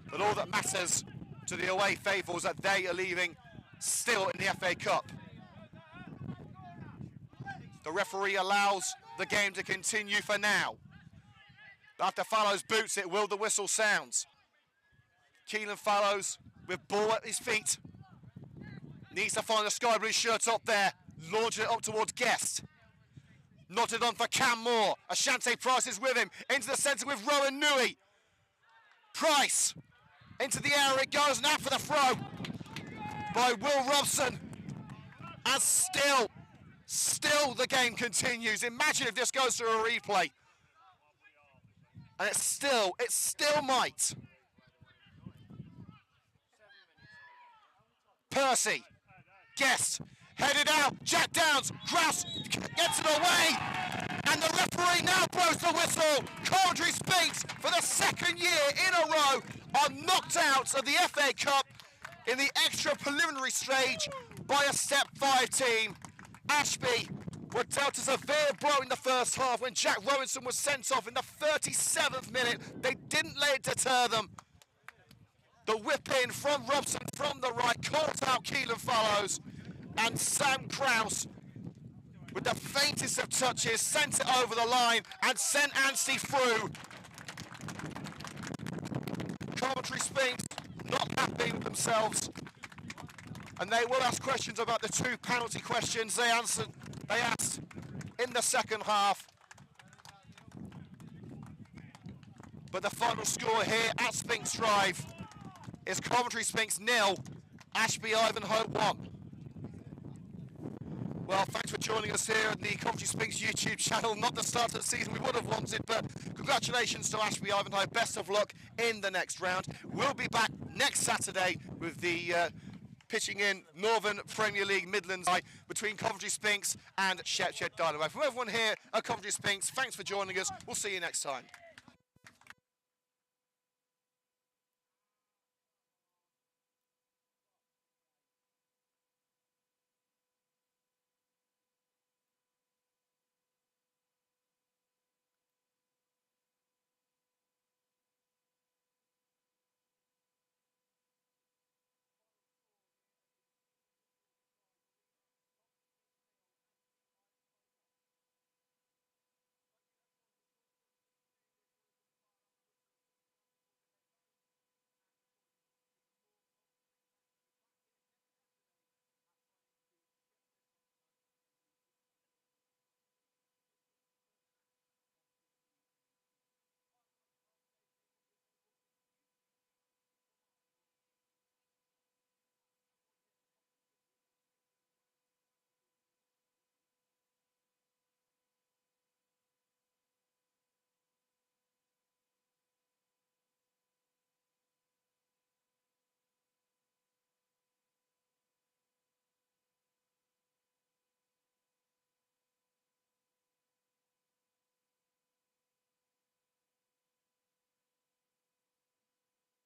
But all that matters to the away faithfuls is that they are leaving still in the FA Cup. The referee allows the game to continue for now. After Fallows boots it, will the whistle sounds. Keelan Fallows with ball at his feet. Needs to find the sky blue shirt up there. Launching it up towards Guest. Knotted on for Cam Moore. Ashante Price is with him. Into the centre with Rowan Nui. Price. Into the area it goes, and out for the throw by Will Robson. And still the game continues. Imagine if this goes through a replay. And it's still might. Percy. Guest. Headed out, Jack Downs, Grouse gets it away, and the referee now blows the whistle. Coventry Sphinx, for the 2nd year in a row, are knocked out of the FA Cup in the extra preliminary stage by a Step 5 team. Ashby were dealt a severe blow in the first half when Jack Robinson was sent off in the 37th minute. They didn't let it deter them. The whip in from Robson from the right, caught out Keelan Fallows. And Sam Krause, with the faintest of touches, sent it over the line and sent Anstey through. Coventry Sphinx not happy with themselves. And they will ask questions about the 2 penalty questions they asked in the second half. But the final score here at Sphinx Drive is Coventry Sphinx 0, Ashby Ivanhoe 1. Well, thanks for joining us here on the Coventry Sphinx YouTube channel. Not the start of the season we would have wanted, but congratulations to Ashby Ivanhoe. Best of luck in the next round. We'll be back next Saturday with the pitching in Northern Premier League Midlands between Coventry Sphinx and Shepshed Dynamo. From everyone here at Coventry Sphinx, thanks for joining us. We'll see you next time.